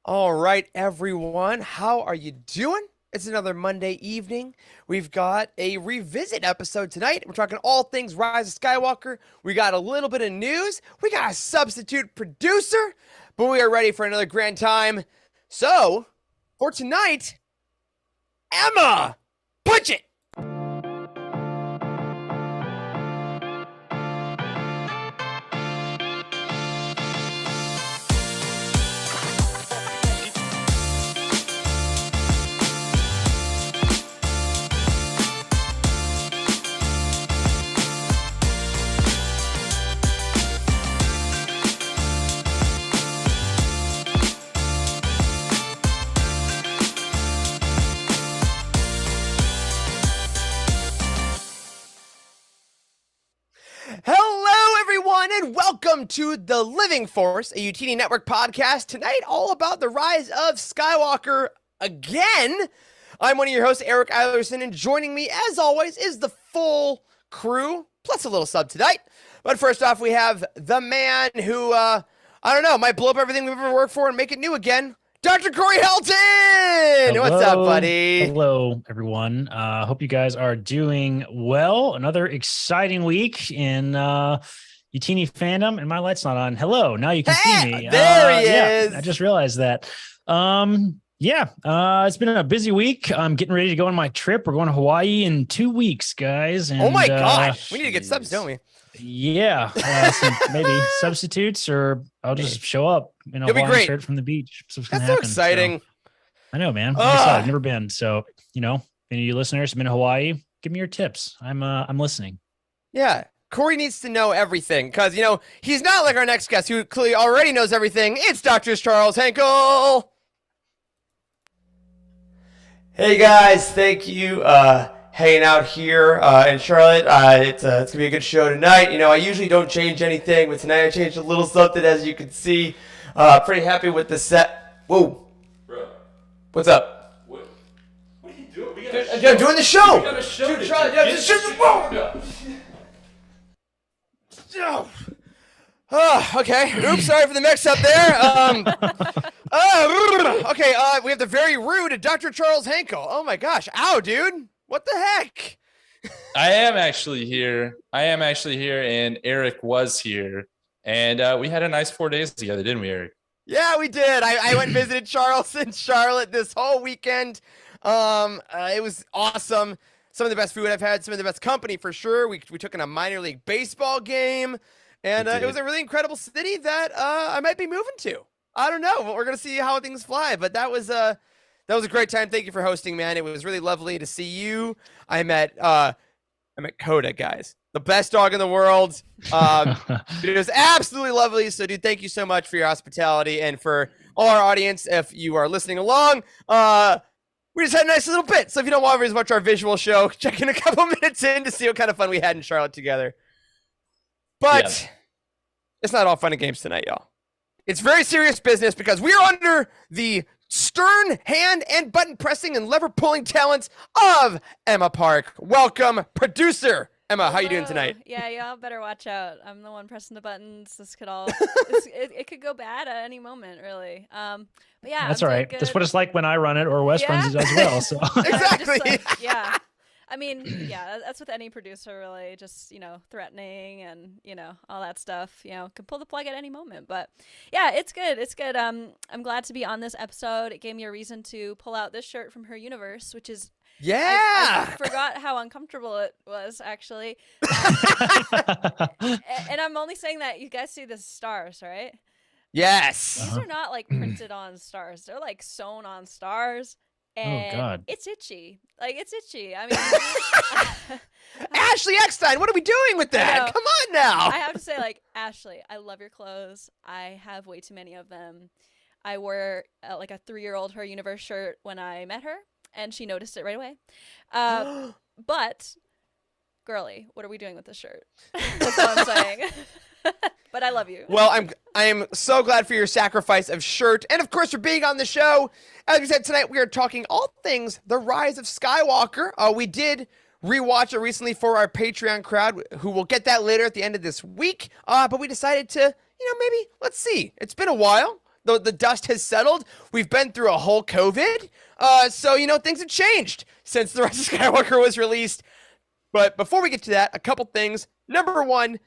All right, everyone, how are you doing? It's another Monday evening. We've got a revisit episode tonight. We're talking all things Rise of Skywalker. We got a little bit of news. We got a substitute producer, but we are ready for another grand time. So, for tonight, Emma, punch it! Hello, everyone, and welcome to The Living Force, a UTD Network podcast. Tonight, all about the Rise of Skywalker again. I'm one of your hosts, Eric Eilerson, and joining me, as always, is the full crew, plus a little sub tonight. But first off, we have the man who, might blow up everything we've ever worked for and make it new again, Dr. Corey Helton! Hello. What's up, buddy? Hello, everyone. Hope you guys are doing well. Another exciting week in Utini fandom, and my light's not on. Hello, now you can see me. There he is. I just realized that. It's been a busy week. I'm getting ready to go on my trip. We're going to Hawaii in 2 weeks, guys. And, oh my gosh, we need to get subs, don't we? Yeah, maybe substitutes, or I'll just show up in a Hawaiian shirt from the beach. That's so exciting. So, I know, man. Like I said, I've never been. So, any of you listeners have been to Hawaii, give me your tips. I'm listening. Yeah. Corey needs to know everything because, he's not like our next guest who clearly already knows everything. It's Dr. Charles Henkel. Hey, guys. Thank you. Hanging out here in Charlotte. It's going to be a good show tonight. I usually don't change anything, but tonight I changed a little something, as you can see. Pretty happy with the set. Whoa. Bro. What's up? What are you doing? I'm doing the show. We got a show. Dude, Charlotte, okay. Oops, sorry for the mix-up there. Okay, we have the very rude Dr. Charles Henkel. Oh my gosh. Ow, dude. What the heck? I am actually here, and Eric was here, and we had a nice 4 days together, didn't we, Eric? Yeah, we did. I went and visited Charles in Charlotte this whole weekend. It was awesome. Some of the best food I've had, some of the best company for sure. We took in a minor league baseball game, and it was a really incredible city that I might be moving to. I don't know, but we're gonna see how things fly. But that was a great time. Thank you for hosting, man. It was really lovely to see you. I met Coda, guys, the best dog in the world. It was absolutely lovely. So, dude, thank you so much for your hospitality and for all our audience. If you are listening along, we just had a nice little bit. So if you don't want to watch our visual show, check in a couple minutes in to see what kind of fun we had in Charlotte together. But It's not all fun and games tonight, y'all. It's very serious business because we are under the stern hand and button pressing and lever pulling talents of Emma Park. Welcome, producer Emma. How you doing tonight? Yeah, y'all better watch out. I'm the one pressing the buttons. This could all it could go bad at any moment, really. But yeah, that's all right. That's what it's like when I run it or Wes runs it as well. So exactly. Yeah. I mean, yeah, that's with any producer, really. Just, threatening and, all that stuff, can pull the plug at any moment. But yeah, it's good. It's good. I'm glad to be on this episode. It gave me a reason to pull out this shirt from her universe, which is, I forgot how uncomfortable it was, actually. And I'm only saying that you guys see the stars, right? Yes. These are not like printed on stars. They're like sewn on stars. And oh God! It's itchy. It's itchy. I mean, Ashley Eckstein, what are we doing with that? Come on now. I have to say, Ashley, I love your clothes. I have way too many of them. I wore like a 3-year-old Her Universe shirt when I met her, and she noticed it right away. But, girly, what are we doing with this shirt? That's what I'm saying. But I love you. Well, I am so glad for your sacrifice of shirt, and of course for being on the show. As we said tonight, we are talking all things The Rise of Skywalker. We did rewatch it recently for our Patreon crowd, who will get that later at the end of this week. But we decided to, maybe let's see. It's been a while. the dust has settled. We've been through a whole COVID. So, things have changed since The Rise of Skywalker was released. But before we get to that, a couple things. Number one,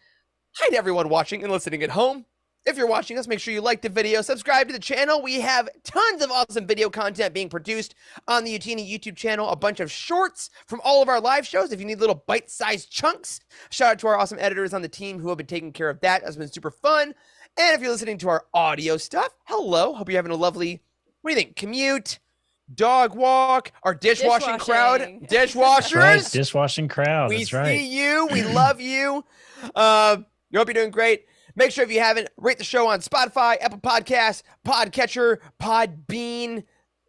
hi to everyone watching and listening at home. If you're watching us, make sure you like the video, subscribe to the channel. We have tons of awesome video content being produced on the Utini YouTube channel, a bunch of shorts from all of our live shows. If you need little bite-sized chunks, shout out to our awesome editors on the team who have been taking care of that. It's been super fun. And if you're listening to our audio stuff, hello. Hope you're having a lovely, what do you think, commute, dog walk, our dishwashing crowd, dishwashers. Right, dishwashing crowd. We That's right. see you. We love you. We hope you're doing great. Make sure if you haven't, rate the show on Spotify, Apple Podcasts, Podcatcher, Podbean.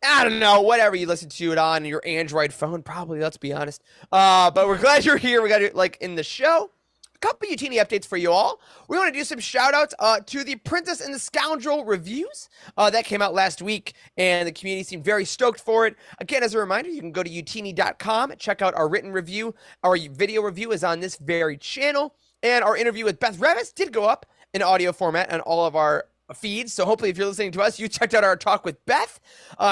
I don't know, whatever you listen to it on your Android phone, probably, let's be honest. But we're glad you're here. We got it in the show. A couple Utini updates for you all. We want to do some shout outs to the Princess and the Scoundrel reviews. That came out last week, and the community seemed very stoked for it. Again, as a reminder, you can go to utini.com, check out our written review. Our video review is on this very channel. And our interview with Beth Revis did go up in audio format on all of our feeds. So hopefully if you're listening to us, you checked out our talk with Beth.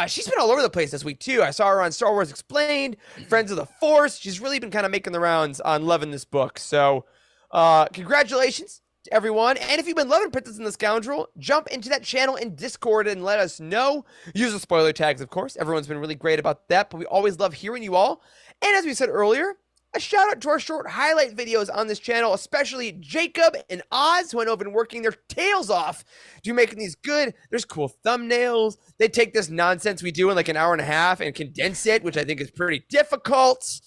She's been all over the place this week too. I saw her on Star Wars Explained, Friends of the Force. She's really been kind of making the rounds on loving this book. So congratulations to everyone. And if you've been loving Princess and the Scoundrel, jump into that channel in Discord and let us know. Use the spoiler tags, of course. Everyone's been really great about that, but we always love hearing you all. And as we said earlier, a shout out to our short highlight videos on this channel, especially Jacob and Oz, who I know have been working their tails off to making these good. There's cool thumbnails. They take this nonsense we do in like an hour and a half and condense it, which I think is pretty difficult.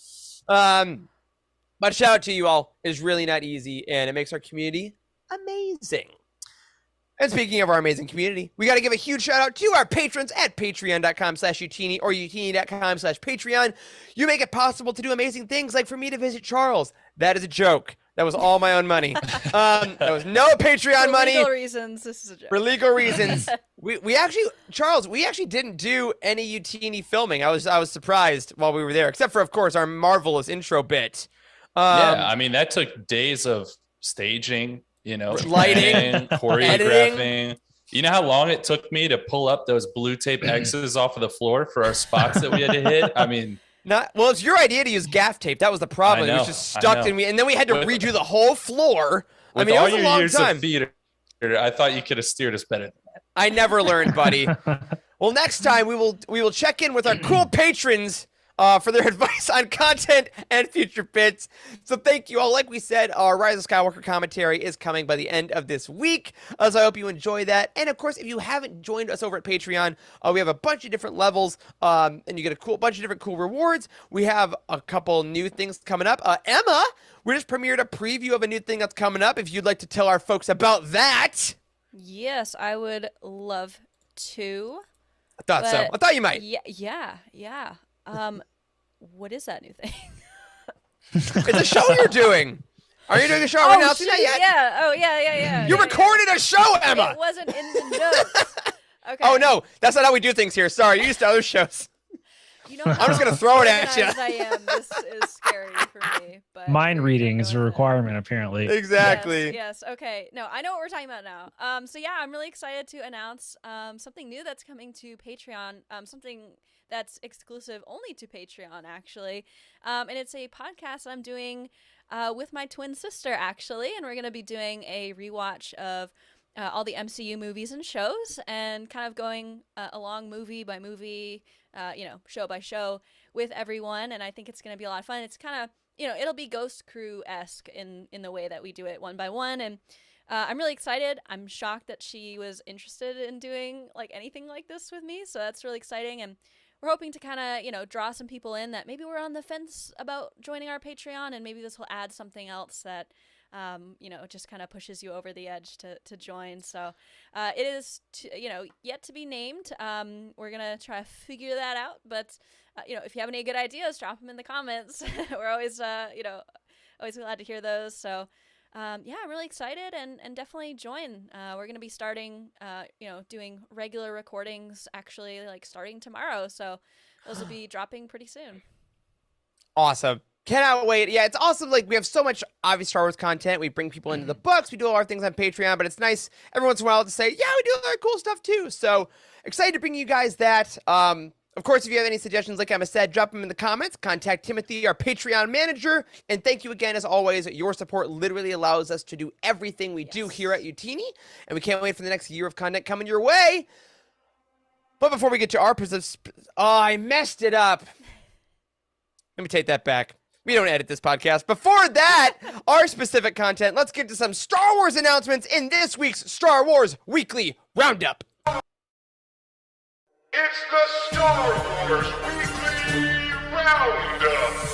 But shout out to you all. It's really not easy, and it makes our community amazing. And speaking of our amazing community, we got to give a huge shout out to our patrons at patreon.com/utini or utini.com/patreon. You make it possible to do amazing things like for me to visit Charles. That is a joke. That was all my own money. That was no Patreon money. For legal reasons, this is a joke. For legal reasons. we actually, Charles, we actually didn't do any Utini filming. I was surprised while we were there, except for, of course, our marvelous intro bit. Yeah, I mean, that took days of staging. Lighting, choreographing. You know how long it took me to pull up those blue tape X's off of the floor for our spots that we had to hit? I mean, it's your idea to use gaff tape. That was the problem. It was just stuck in me, and then we had to redo the whole floor. I mean, it was a long time. Of theater, I thought you could have steered us better than that. I never learned, buddy. Well, next time we will check in with our cool patrons for their advice on content and future bits. So thank you all. Like we said, our Rise of Skywalker commentary is coming by the end of this week. So I hope you enjoy that. And of course, if you haven't joined us over at Patreon, we have a bunch of different levels, and you get a bunch of different cool rewards. We have a couple new things coming up. Emma, we just premiered a preview of a new thing that's coming up. If you'd like to tell our folks about that. Yes, I would love to. I thought so. I thought you might. Yeah. What is that new thing? It's a show you're doing. Are you doing a show? Are we announcing that yet? Yeah. Oh, yeah. You recorded a show, Emma. It wasn't in the notes. Okay. Oh no, that's not how we do things here. Sorry, you're used to other shows. I'm just gonna throw it at you. I am. This is scary for me. But mind reading is a requirement, apparently. Exactly. Yes. Okay. No, I know what we're talking about now. So yeah, I'm really excited to announce something new that's coming to Patreon. Something that's exclusive only to Patreon, actually. And it's a podcast I'm doing with my twin sister, actually. And we're gonna be doing a rewatch of all the MCU movies and shows, and kind of going along movie by movie, show by show with everyone. And I think it's going to be a lot of fun. It's kind of, it'll be Ghost Crew-esque in the way that we do it one by one. And I'm really excited. I'm shocked that she was interested in doing like anything like this with me. So that's really exciting. And we're hoping to kind of, draw some people in that maybe we're on the fence about joining our Patreon, and maybe this will add something else that just kind of pushes you over the edge to join. So it is, yet to be named. We're going to try to figure that out. But, if you have any good ideas, drop them in the comments. We're always, always glad to hear those. So, I'm really excited and definitely join. We're going to be starting, doing regular recordings actually like starting tomorrow. So those will be dropping pretty soon. Awesome. Cannot wait. Yeah, it's awesome. Like, we have so much obvious Star Wars content. We bring people into the books. We do all our things on Patreon, but it's nice every once in a while to say, yeah, we do other cool stuff too. So excited to bring you guys that. Of course, if you have any suggestions, like Emma said, drop them in the comments. Contact Timothy, our Patreon manager. And thank you again, as always. Your support literally allows us to do everything we do here at Utini. And we can't wait for the next year of content coming your way. But before we get to our I messed it up. Let me take that back. We don't edit this podcast. Before that, our specific content, let's get to some Star Wars announcements in this week's Star Wars Weekly Roundup. It's the Star Wars Weekly Roundup.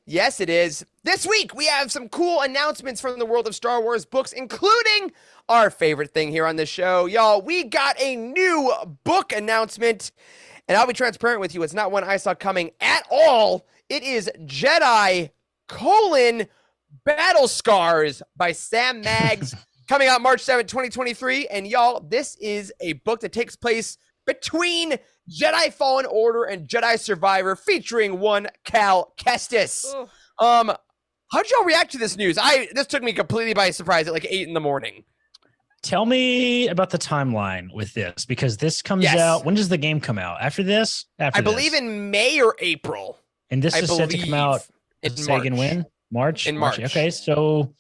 Yes, it is. This week, we have some cool announcements from the world of Star Wars books, including our favorite thing here on the show. Y'all, we got a new book announcement, and I'll be transparent with you. It's not one I saw coming at all. It is Jedi, Battle Scars by Sam Maggs, coming out March 7th, 2023. And y'all, this is a book that takes place between Jedi Fallen Order and Jedi Survivor, featuring one Cal Kestis. Ooh. How'd y'all react to this news? This took me completely by surprise at like 8 a.m. Tell me about the timeline with this, because this comes Yes. out. When does the game come out? After this? I believe in May or April. And this I is set to come out. in Say again March. when? March? In March. Okay, so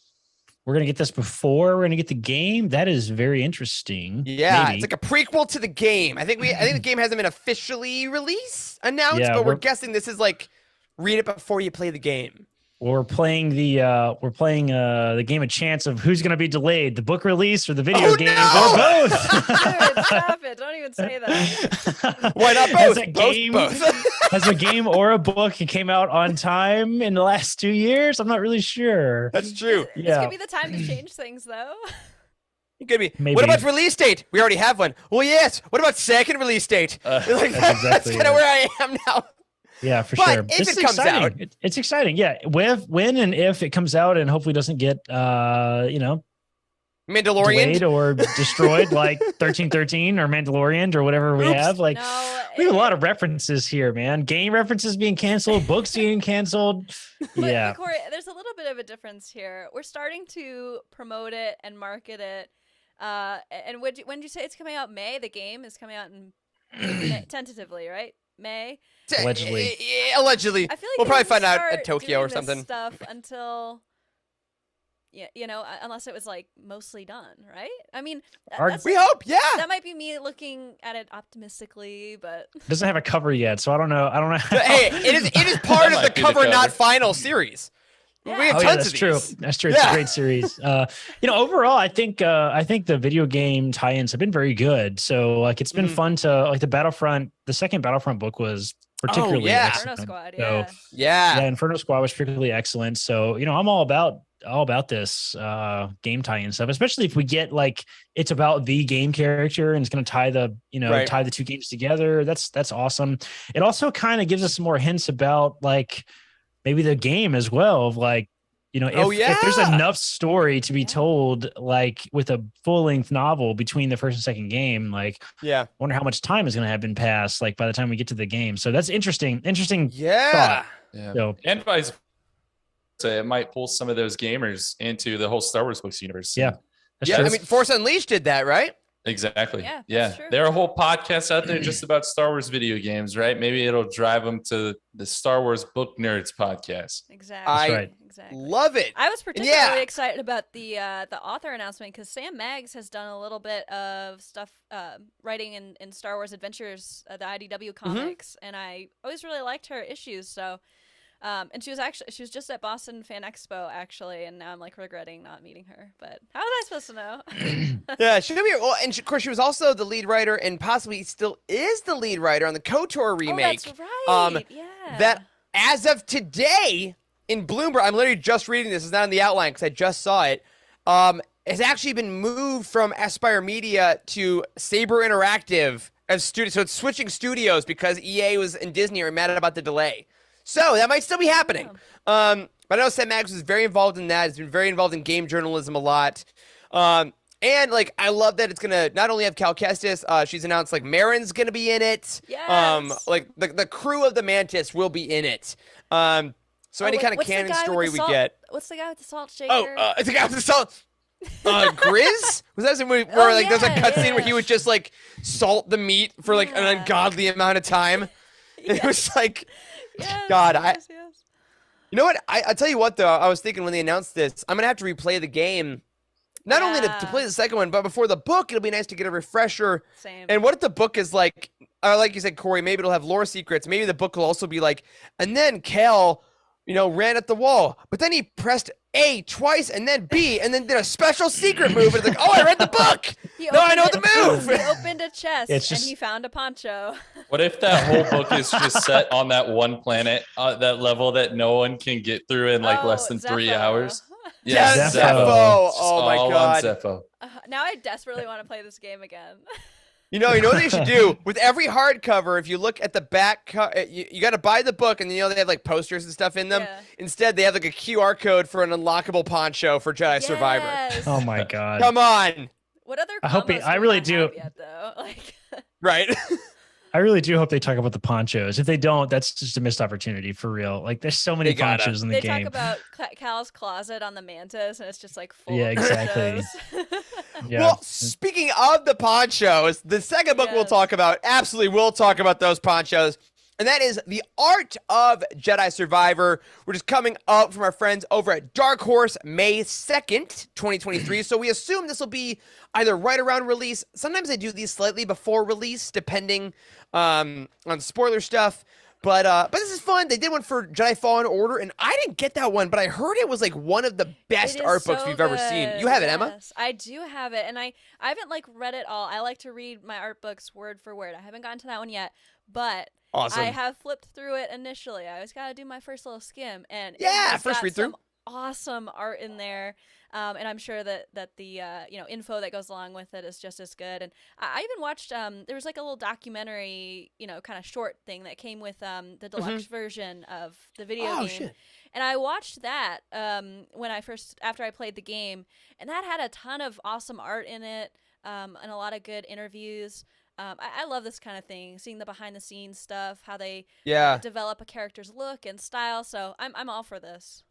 we're going to get this before we're going to get the game. That is very interesting. Yeah, Maybe. it's like a prequel to the game. I think the game hasn't been officially announced, Yeah, but we're we're- guessing this is like read it before you play the game. We're playing the game of chance of who's going to be delayed, the book release or the video Oh, game, no! or both. Dude, stop it. Don't even say that. Why not Has both? a game, Both. has a game or a book came out on time in the last 2 years? I'm not really sure. That's true. This Yeah. could be the time to change things, though. It could be. Maybe. What about release date? We already have one. Well, yes. What about second release date? Uh, Like, that's that's exactly kind of it. where I am now. Yeah, for But sure. if This it is comes exciting. out- It's exciting. Yeah, when and if it comes out, and hopefully doesn't get Mandalorian. delayed or destroyed like 1313 or Mandalorian or whatever we Oops. have. Like No, we have a lot of references here, man. Game references being canceled, books being canceled. But Yeah. Corey, there's a little bit of a difference here. We're starting to promote it and market it. And when did you say it's coming out? May? The game is coming out in May, tentatively, right? May. Allegedly. Allegedly. I feel like We'll they probably didn't find out start at Tokyo doing or this something. Stuff until, unless it was like mostly done, right? I mean, We hope, yeah. that might be me looking at it optimistically, but Doesn't have a cover yet, so I don't know. Hey, it is part of might the be the cover, not cover. final series. Yeah. We have Oh, tons yeah, that's of true. these. That's true. It's Yeah. a great series. Overall, I think the video game tie-ins have been very good. So like it's been Mhm. fun to like the second Battlefront book was particularly yeah. Inferno excellent. Squad, So, yeah. Yeah. yeah, Inferno Squad was particularly excellent. So, I'm all about this game tie-in stuff, especially if we get like it's about the game character and it's going to tie the Right. tie the two games together. That's awesome. It also kind of gives us some more hints about like maybe the game as well, of like if there's yeah. enough story to be Yeah. told, like with a full-length novel between the first and second game, like Yeah. I wonder how much time is going to have been passed like by the time we get to the game. So that's interesting Yeah. thought. Yeah. So And vice versa, it might pull some of those gamers into the whole Star Wars books universe. Yeah. that's Yeah. true. I mean, Force Unleashed did that, right? Exactly. Yeah, Yeah. that's true. There are whole podcasts out there just about Star Wars video games, right? Maybe it'll drive them to the Star Wars Book Nerds podcast. Exactly. I right. Exactly. Love it. I was And particularly excited about the author announcement because Sam Maggs has done a little bit of stuff writing in Star Wars Adventures, the IDW comics, and I always really liked her issues. So, and she was just at Boston Fan Expo actually, and now I'm like regretting not meeting her. But how was I supposed to know? Yeah, she could be. Well, and of course, she was also the lead writer, and possibly still is the lead writer on the KOTOR remake. Oh, that's right. Yeah. That, as of today, in Bloomberg, I'm literally just reading this. It's not in the outline because I just saw it. Has actually been moved from Aspire Media to Saber Interactive as studio. So it's switching studios because EA and Disney are mad about the delay. So that might still be happening. But I know Sam Maggs was very involved in that. He's been very involved in game journalism a lot. And like, I love that it's gonna not only have Cal Kestis, she's announced like Marin's gonna be in it. Yes. Like the crew of the Mantis will be in it. So any kind of canon story we get. What's the guy with the salt shaker? Oh, it's the guy with the salt. Grizz? Was that something where like there's a cutscene where he would just like salt the meat for like an ungodly amount of time? It was like, God, yes. You know what? I'll tell you what though. I was thinking when they announced this, I'm gonna have to replay the game. Not only to play the second one, but before the book, it'll be nice to get a refresher. Same. And what if the book is like you said, Corey, maybe it'll have lore secrets. Maybe the book will also be like, and then Cal, ran at the wall, but then he pressed A twice and then B and then did a special secret move. And it's like, oh, I read the book. Now I know the move. He opened a chest and he found a poncho. What if that whole book is just set on that one planet, that level that no one can get through in like less than 3 hours? Yes, Zepho. Zepho. Oh my all God. on Zepho. Now I desperately want to play this game again. You know what they should do with every hardcover? If you look at the back, you got to buy the book, and they have like posters and stuff in them. Yeah. Instead, they have like a QR code for an unlockable poncho for Jedi Survivor. Yes. Oh my God. Come on, What other? I hope combos I we really not do. have Yet, though? Like, right? I really do hope they talk about the ponchos. If they don't, that's just a missed opportunity for real. Like there's so many They gotta. ponchos in the they game. talk about Cal's closet on the Mantis, and it's just like full. Yeah, of exactly. ponchos. Yeah. Well, speaking of the ponchos, the second book we'll Yes. talk about, absolutely will talk about those ponchos. And that is The Art of Jedi Survivor, which is coming up from our friends over at Dark Horse May 2nd, 2023. So we assume this will be either right around release. Sometimes they do these slightly before release, depending on spoiler stuff. But this is fun. They did one for Jedi Fallen Order, and I didn't get that one, but I heard it was like one of the best It is art books so we've ever seen. good. You have it, Emma? Yes, I do have it, and I haven't like read it all. I like to read my art books word for word. I haven't gotten to that one yet, but Awesome. I have flipped through it initially. I always got to do my first little skim, and it Yeah, has first got read through. some awesome art in there. And I'm sure that the info that goes along with it is just as good. And I even watched there was like a little documentary, kind of short thing that came with the deluxe version of the video Oh, game. shit. And I watched that after I played the game, and that had a ton of awesome art in it, and a lot of good interviews. I love this kind of thing, seeing the behind the scenes stuff, how they develop a character's look and style. So I'm all for this.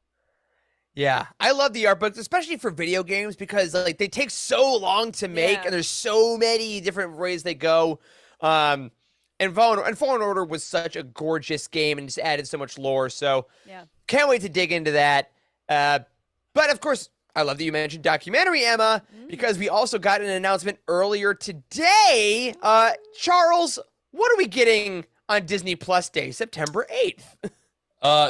Yeah, I love the art books, especially for video games, because like they take so long to make, and there's so many different ways they go. And Fallen Order was such a gorgeous game and just added so much lore. So can't wait to dig into that. But of course, I love that you mentioned documentary, Emma, because we also got an announcement earlier today. Charles, what are we getting on Disney Plus Day, September 8th?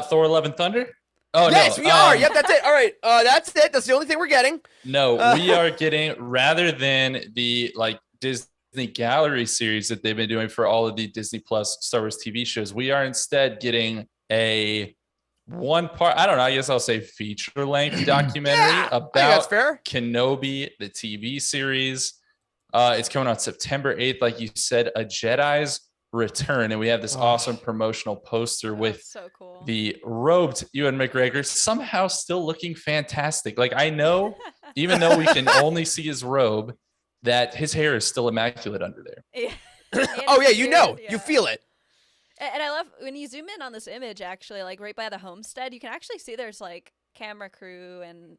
Thor: Love and Thunder. Oh yes, no, we are. Yep, that's it. All right, that's it. That's the only thing we're getting. No, we are getting, rather than the like Disney Gallery series that they've been doing for all of the Disney Plus Star Wars TV shows, we are instead getting a one part, I don't know, I guess I'll say feature length documentary I think about that's fair. Kenobi, the TV series. It's coming on September 8th, like you said, a Jedi's return, and we have this awesome promotional poster with so cool. the robed Ewan McGregor somehow still looking fantastic. Like, I know, even though we can only see his robe, that his hair is still immaculate under there. Yeah. Oh yeah, you feel it. And I love when you zoom in on this image, actually, like right by the homestead, you can actually see there's like camera crew and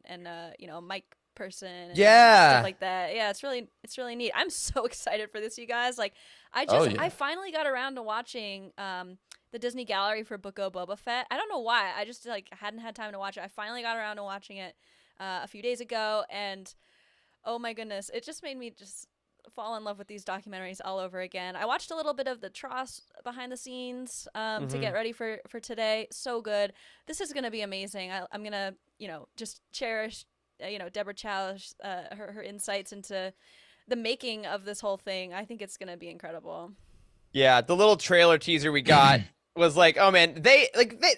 mic person and stuff like that. Yeah, it's really neat. I'm so excited for this, you guys. Like I finally got around to watching the Disney Gallery for Book of Boba Fett. I don't know why. I just hadn't had time to watch it. I finally got around to watching it a few days ago, and oh my goodness, it just made me just fall in love with these documentaries all over again. I watched a little bit of the TROS behind the scenes to get ready for today. So good. This is going to be amazing. I'm going to, just cherish, Deborah Chow's, her insights into the making of this whole thing. I think it's going to be incredible. Yeah, the little trailer teaser we got was like, oh man, they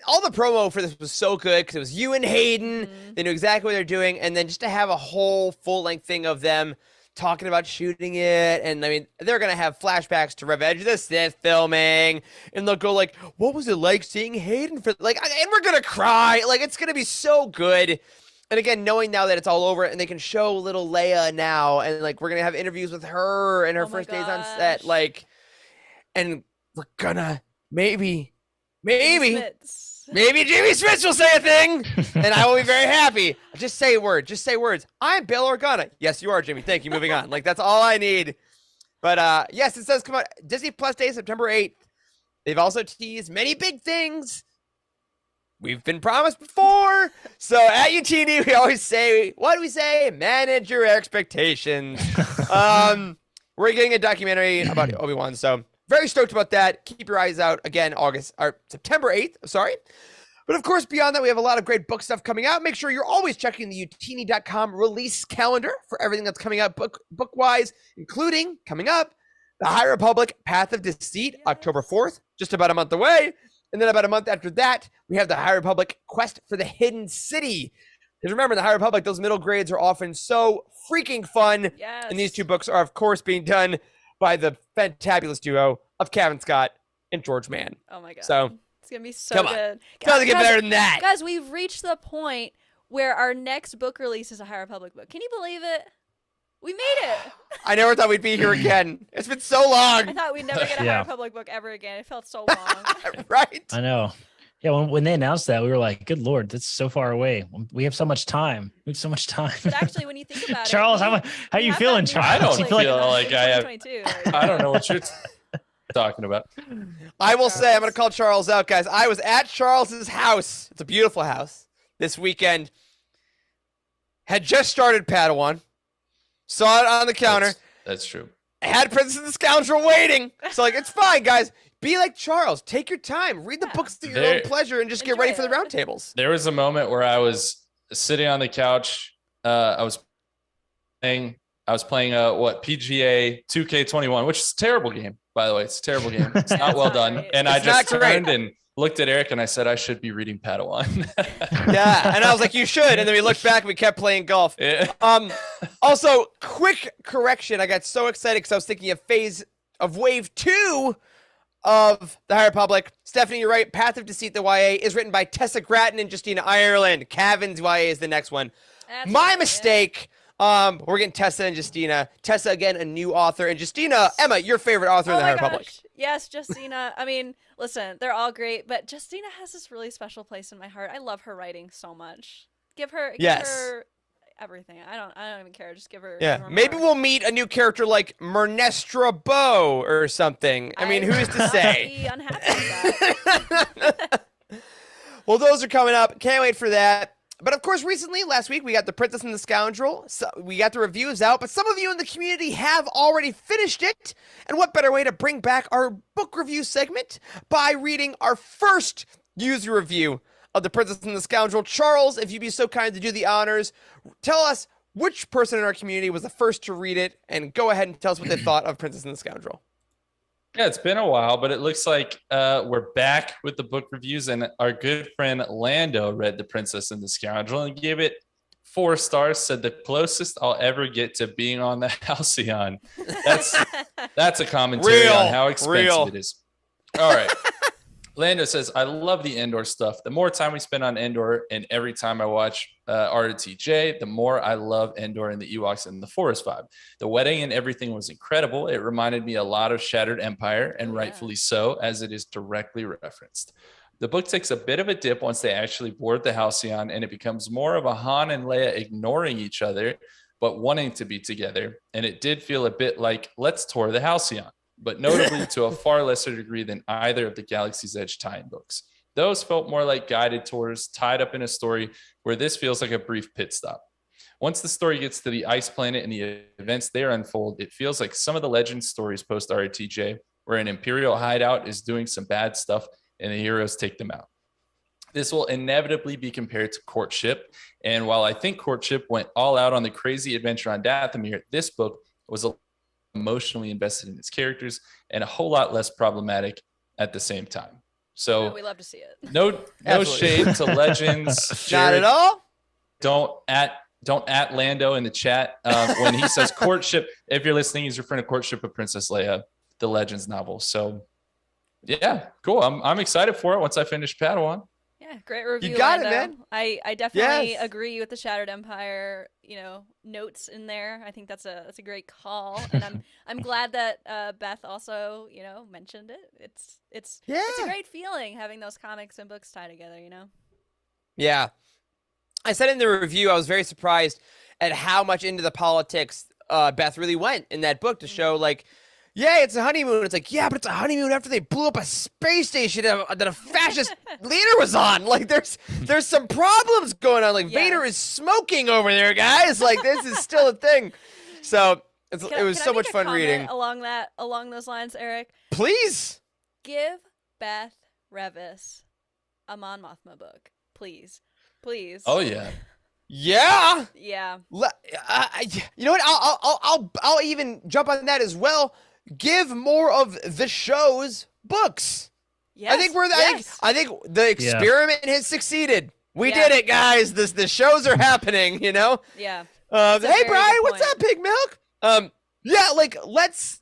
all the promo for this was so good because it was you and Hayden. They knew exactly what they're doing, and then just to have a whole full-length thing of them talking about shooting it, and I mean, they're gonna have flashbacks to Revenge of the Sith filming, and they'll go like, what was it like seeing Hayden for and we're gonna cry. Like, it's gonna be so good. And again, knowing now that it's all over and they can show little Leia now, and like we're gonna have interviews with her and her Oh my first days on set, gosh. like, and we're gonna maybe Jimmy Smits will say a thing, and I will be very happy. Just say a word. Just say words. I'm Bail Organa. Yes, you are, Jimmy. Thank you. Moving on. Like, that's all I need. But yes, it says come out Disney Plus Day, September 8th. They've also teased many big things we've been promised before. So at UTD, we always say, what do we say? Manage your expectations. We're getting a documentary about Obi-Wan, so very stoked about that. Keep your eyes out. Again, September 8th. Sorry. But of course, beyond that, we have a lot of great book stuff coming out. Make sure you're always checking the utini.com release calendar for everything that's coming out book-wise, including coming up, The High Republic Path of Deceit, October 4th, just about a month away. And then about a month after that, we have The High Republic Quest for the Hidden City. Because remember, in The High Republic, those middle grades are often so freaking fun. Yes. And these two books are, of course, being done by the fantabulous duo of Kevin Scott and George Mann. Oh my god. So it's gonna be so come on. good. It doesn't get better than that. Guys, we've reached the point where our next book release is a High Republic book. Can you believe it? We made it. I never thought we'd be here again. It's been so I long. thought we'd never get a Yeah. High Republic book ever again. It felt so long. Right? I know. Yeah, when they announced that, we were like, "Good Lord, that's so far away. We have so much time. We have so much time." But actually, when you think about Charles, it, how you feeling, Charles? I don't You feel like- feel like I have- 2022. I don't know what you're talking about. I will say, I'm going to call Charles out, guys. I was at Charles's house. It's a beautiful house this weekend. Had just started Padawan. Saw it on the counter. That's true. Had Princess and the Scoundrel waiting. So, like, it's fine, guys. Be like Charles. Take your time. Read the Yeah. books at your own pleasure and just get Enjoy ready for the it. roundtables. There was a moment where I was sitting on the couch. I was playing PGA 2K21, which is a terrible game, by the way. It's a terrible game. It's not well not done. great. And It's I just not great. turned and looked at Eric and I said I should be reading Padawan. Yeah. And I was like, you should. And then we looked back and we kept playing golf. Yeah. Also, quick correction. I got so excited because I was thinking of wave 2 of The High Republic. Stephanie, you're right. Path of Deceit, the YA, is written by Tessa Grattan and Justina Ireland. Cavan's YA is the next one. That's My right, mistake. We're getting Tessa and Justina. Tessa, again, a new author. And Justina, Emma, your favorite author Oh in The my High Republic. gosh. Yes, Justina. I mean, listen, they're all great, but Justina has this really special place in my heart. I love her writing so much. Give her everything. I don't even care. Just give her. Yeah, give her maybe more. we'll meet a new character like Mernestra Bow or something. I mean, who's would to not say? Be unhappy with that. Well, those are coming up. Can't wait for that. But of course, recently, last week, we got The Princess and the Scoundrel. So we got the reviews out, but some of you in the community have already finished it. And what better way to bring back our book review segment by reading our first user review of The Princess and the Scoundrel. Charles, if you'd be so kind to do the honors, tell us which person in our community was the first to read it, and go ahead and tell us what they thought of Princess and the Scoundrel. Yeah, it's been a while, but it looks like we're back with the book reviews, and our good friend Lando read The Princess and the Scoundrel and gave it 4 stars, said the closest I'll ever get to being on the Halcyon. That's a commentary Real, on how expensive real. it is. All right. Lando says, I love the Endor stuff. The more time we spend on Endor, and every time I watch R2TJ, the more I love Endor and the Ewoks and the Forest vibe. The wedding and everything was incredible. It reminded me a lot of Shattered Empire, and rightfully so, as it is directly referenced. The book takes a bit of a dip once they actually board the Halcyon, and it becomes more of a Han and Leia ignoring each other, but wanting to be together. And it did feel a bit like, let's tour the Halcyon, but notably to a far lesser degree than either of the Galaxy's Edge tie-in books. Those felt more like guided tours tied up in a story, where this feels like a brief pit stop. Once the story gets to the ice planet and the events there unfold, it feels like some of the legend stories post RTJ, where an Imperial hideout is doing some bad stuff and the heroes take them out. This will inevitably be compared to Courtship, and while I think Courtship went all out on the crazy adventure on Dathomir, this book was emotionally invested in its characters and a whole lot less problematic at the same time. So we love to see it. no Absolutely. shade to Legends. Not Jared, at all? don't at Lando in the chat when he says Courtship. If you're listening, he's referring to Courtship of Princess Leia, the Legends novel. So yeah, cool. I'm excited for it once I finish Padawan. Yeah, Yeah, great review. You got it, Lando. man. I definitely Yes. agree with the Shattered Empire, notes in there. I think that's a great call, and I'm glad that Beth also, mentioned it. It's a great feeling having those comics and books tie together. Yeah. I said in the review, I was very surprised at how much into the politics Beth really went in that book to show, like, yeah, it's a honeymoon. It's like, yeah, but it's a honeymoon after they blew up a space station that a fascist leader was on. Like, there's some problems going on. Like, Vader is smoking over there, guys. Like, this is still a thing. So it was so much fun reading. Along those lines, Eric. Please Give Beth Revis a Mon Mothma book, please. Oh yeah. Yeah. Yeah. You know what? I'll even jump on that as well. Give more of the show's books. Yes. I think the experiment has succeeded. We did it, guys. The shows are happening. Yeah. Hey, Brian, what's up, Pig Milk? Yeah, like let's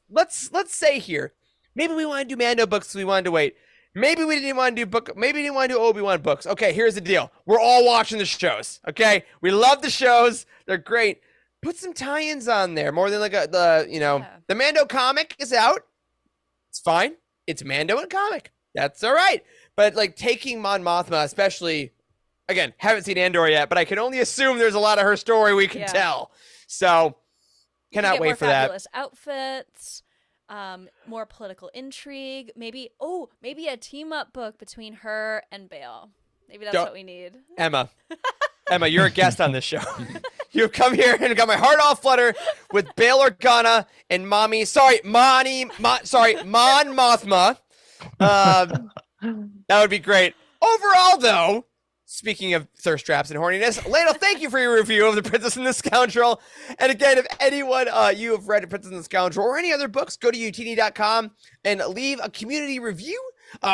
say here, maybe we want to do Mando books. We wanted to wait. Maybe we didn't want to do Maybe we didn't want to do Obi-Wan books. Okay, here's the deal. We're all watching the shows. Okay, we love the shows. They're great. Put some tie-ins on there, more than like the Mando comic is out. It's fine. It's Mando and comic. That's all right. But like taking Mon Mothma, especially, again, haven't seen Andor yet, but I can only assume there's a lot of her story we can tell. So cannot wait for that. Fabulous outfits, more political intrigue. Maybe a team-up book between her and Bail. Maybe that's what we need. Emma, you're a guest on this show. You've come here and got my heart all flutter with Bail Organa and Mon Mothma. That would be great. Overall, though, speaking of thirst traps and horniness, Lando, thank you for your review of The Princess and the Scoundrel. And again, if anyone you have read The Princess and the Scoundrel or any other books, go to utini.com and leave a community review.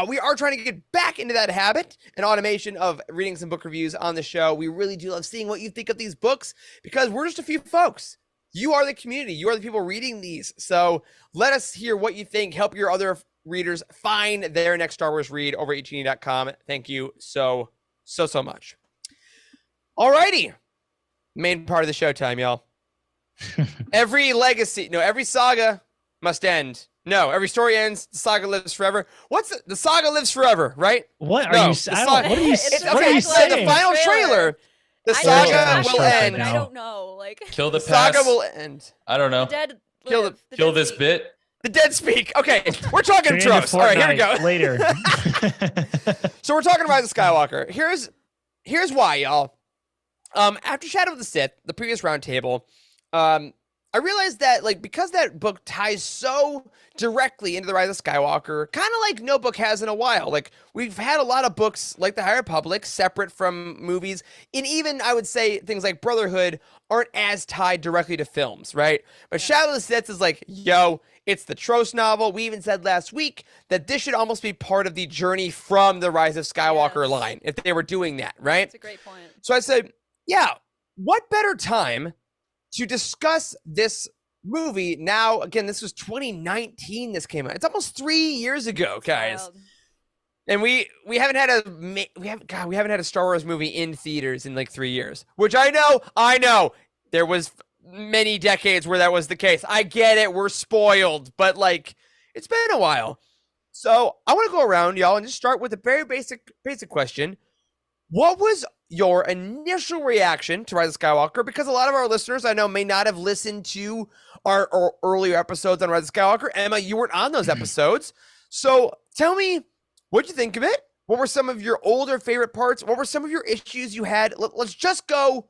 We are trying to get back into that habit and automation of reading some book reviews on the show. We really do love seeing what you think of these books because we're just a few folks. You are the community. You are the people reading these. So let us hear what you think. Help your other readers find their next Star Wars read over at utini.com. Thank you so much. Alrighty. Main part of the showtime, y'all. Every saga must end. No, every story ends. The saga lives forever. The saga lives forever, right? What are you saying? What are you saying? The final trailer. The saga will end. I don't know. Kill the saga will end. I don't know. The dead Kill this bit. The dead speak. Okay, we're talking TROS. All right, here we go. Later. So we're talking Rise of Skywalker. Here's why, y'all. After Shadow of the Sith, the previous roundtable, I realized that because that book ties so directly into the Rise of Skywalker, kind of like no book has in a while. Like we've had a lot of books like the High Republic separate from movies, and even I would say things like Brotherhood aren't as tied directly to films, right? But Shadow of the Sith is like, yo, it's the TROS novel. We even said last week that this should almost be part of the journey from the Rise of Skywalker line if they were doing that, right? That's a great point. So I said, yeah, what better time to discuss this movie now? Again, this was 2019 this came out. It's almost 3 years ago, guys. Wild. And we haven't had a Star Wars movie in theaters in like 3 years, which I know there was many decades where that was the case. I get it. We're spoiled, but it's been a while. So I want to go around, y'all, and just start with a very basic question. What was your initial reaction to Rise of Skywalker? Because a lot of our listeners I know may not have listened to our earlier episodes on Rise of Skywalker. Emma, you weren't on those episodes. So tell me, what'd you think of it? What were some of your older favorite parts? What were some of your issues you had? Let's just go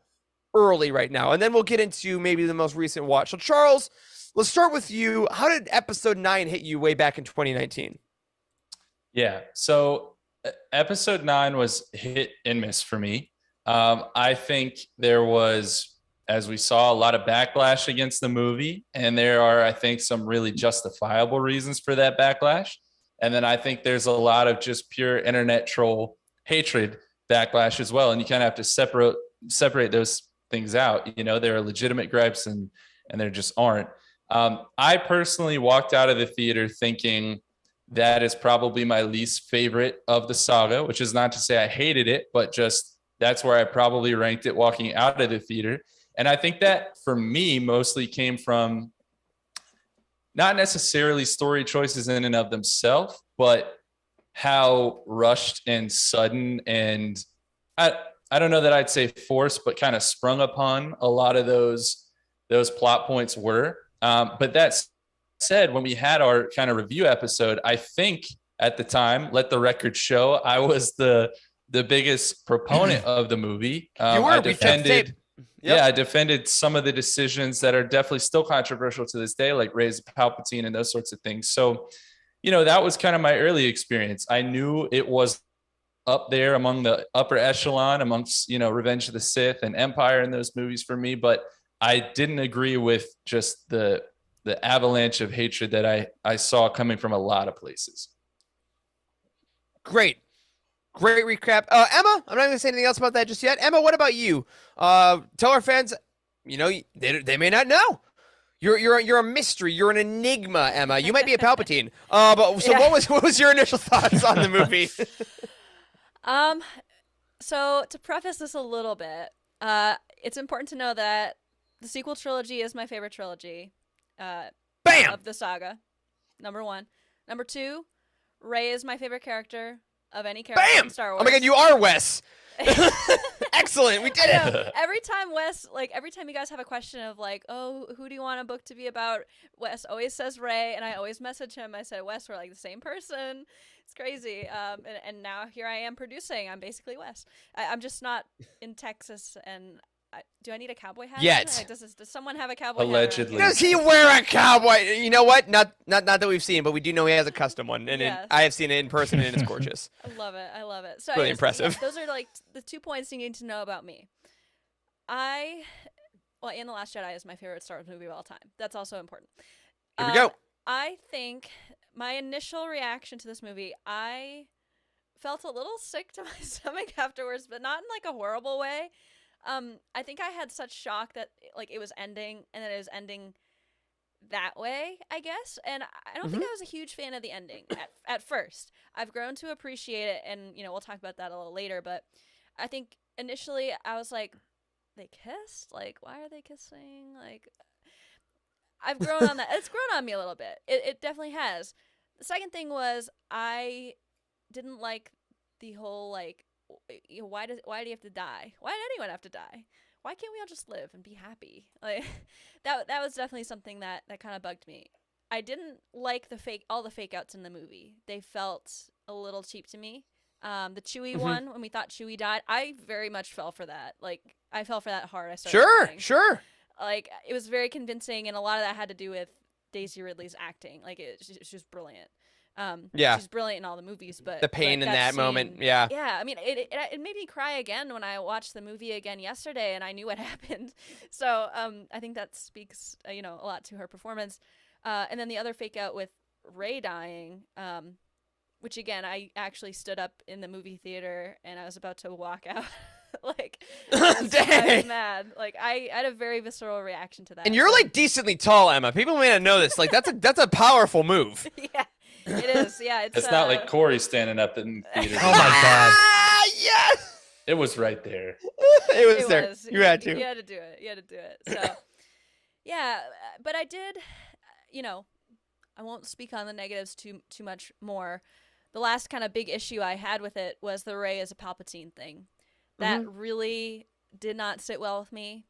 early right now, and then we'll get into maybe the most recent watch. So Charles, let's start with you. How did episode 9 hit you way back in 2019? Yeah, so episode 9 was hit and miss for me. I think there was, as we saw, a lot of backlash against the movie, and there are, I think, some really justifiable reasons for that backlash. And then I think there's a lot of just pure internet troll hatred backlash as well. And you kind of have to separate those things out. There are legitimate gripes and there just aren't. I personally walked out of the theater thinking that is probably my least favorite of the saga, which is not to say I hated it, but just that's where I probably ranked it walking out of the theater. And I think that for me mostly came from not necessarily story choices in and of themselves, but how rushed and sudden and I don't know that I'd say forced, but kind of sprung upon a lot of those plot points were. But that said, when we had our kind of review episode, I think at the time, let the record show, I was the biggest proponent of the movie. You were. I We checked the tape. defended, Yep. yeah, I defended some of the decisions that are definitely still controversial to this day, like Rise of Palpatine and those sorts of things. So, that was kind of my early experience. I knew it was up there among the upper echelon amongst, Revenge of the Sith and Empire in those movies for me, but I didn't agree with just the avalanche of hatred that I saw coming from a lot of places. Great recap. Emma, I'm not going to say anything else about that just yet. Emma, what about you? Tell our fans, they may not know. You're a mystery. You're an enigma, Emma. You might be a Palpatine. What was your initial thoughts on the movie? So to preface this a little bit, it's important to know that the sequel trilogy is my favorite trilogy. Bam! Of the saga. Number 1. Number 2, Rey is my favorite character of any character Bam! in Star Wars. Oh my God, you are Wes. Excellent, we did it. Every time every time you guys have a question of oh, who do you want a book to be about, Wes always says Rey, and I always message him. I said, Wes, we're the same person. It's crazy. And now here I am producing. I'm basically Wes. I'm just not in Texas, and do I need a cowboy hat? Yet. Does someone have a cowboy Allegedly. hat? Does he wear a cowboy? You know what? Not that we've seen, but we do know he has a custom one, and Yes. I have seen it in person, and it's gorgeous. I love it. So Really I guess, impressive. yeah, those are the 2 points you need to know about me. And The Last Jedi is my favorite Star Wars movie of all time. That's also important. Here we go. I think my initial reaction to this movie, I felt a little sick to my stomach afterwards, but not in a horrible way. I think I had such shock that it was ending, and then it was ending that way, I guess. And I don't think I was a huge fan of the ending at first. I've grown to appreciate it, and we'll talk about that a little later. But I think initially I was like, they kissed? Why are they kissing? I've grown on that. It's grown on me a little bit. It definitely has. The second thing was I didn't like the whole why do you have to die? Why did anyone have to die? Why can't we all just live and be happy? That was definitely something that kind of bugged me. I didn't like all the fake outs in the movie. They felt a little cheap to me. The Chewie one, when we thought Chewie died, I very much fell for that. I fell for that hard. I started crying. Sure. It was very convincing, and a lot of that had to do with Daisy Ridley's acting. It's just brilliant. Yeah. She's brilliant in all the movies, but The pain in that scene, moment, yeah. I mean, it made me cry again when I watched the movie again yesterday, and I knew what happened. So I think that speaks a lot to her performance. And then the other fake out with Rey dying, which again I actually stood up in the movie theater and I was about to walk out. I was mad. I had a very visceral reaction to that. And you're decently tall, Emma. People may not know this. That's a powerful move. Yeah. It is, yeah. It's not like Corey standing up in theater. Oh my God. Yes. It was right there. It was there. You had to. You had to do it. So, yeah, but I did, I won't speak on the negatives too much more. The last kind of big issue I had with it was the Rey as a Palpatine thing. That really did not sit well with me.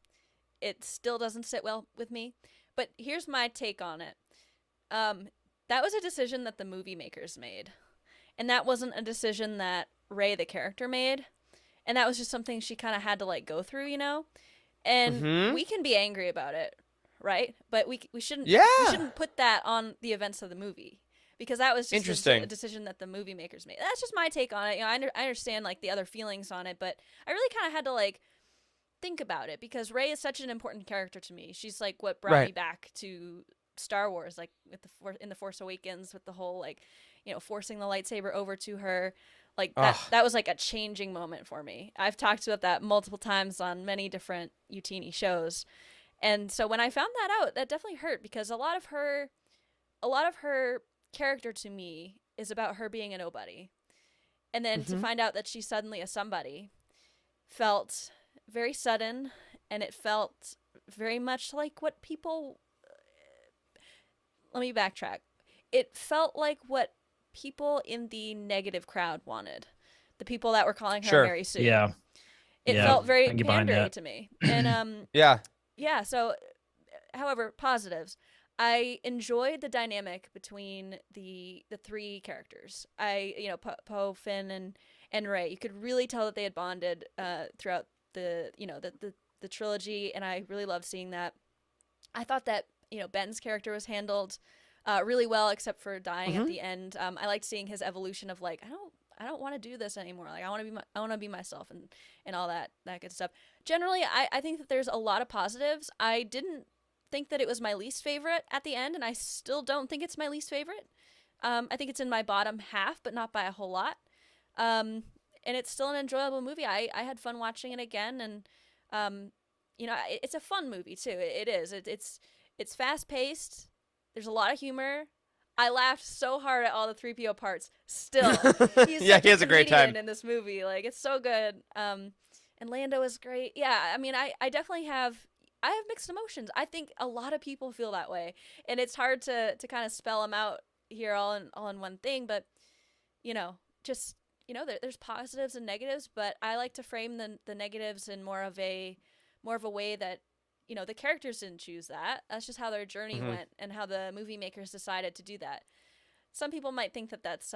It still doesn't sit well with me. But here's my take on it. That was a decision that the movie makers made. And that wasn't a decision that Rey, the character, made. And that was just something she kind of had to go through, And we can be angry about it, right? But we shouldn't we shouldn't put that on the events of the movie. Because that was just a decision that the movie makers made. That's just my take on it. I understand the other feelings on it, but I really kind of had to think about it because Rey is such an important character to me. She's what brought me back to Star Wars, with in the Force Awakens, with the whole forcing the lightsaber over to her, that was a changing moment for me. I've talked about that multiple times on many different Utini shows, and so when I found that out, that definitely hurt because a lot of her character to me is about her being a nobody. And then to find out that she's suddenly a somebody felt very sudden, and it felt very much like what people... Let me backtrack. It felt like what people in the negative crowd wanted. The people that were calling her Mary Sue. Yeah. It felt very pandery to me. And yeah, so however, positives. I enjoyed the dynamic between the three characters. Poe, Finn, and Rey. You could really tell that they had bonded throughout the trilogy, and I really loved seeing that. I thought that Ben's character was handled really well, except for dying at the end. I liked seeing his evolution of like, I don't want to do this anymore. Like I want to be myself and all that good stuff. Generally, I think that there's a lot of positives. I didn't think that it was my least favorite at the end, and I still don't think it's my least favorite. I think it's in my bottom half, but not by a whole lot. And it's still an enjoyable movie. I had fun watching it again, and it's a fun movie too. It is. It's fast paced. There's a lot of humor. I laughed so hard at all the 3PO parts. Still, he has a great time in this movie. Like it's so good. And Lando is great. Yeah, I mean, I definitely have mixed emotions. I think a lot of people feel that way, and it's hard to kind of spell them out here all in one thing. But there's positives and negatives. But I like to frame the negatives in more of a way that the characters didn't choose that. That's just how their journey went and how the movie makers decided to do that. Some people might think that that's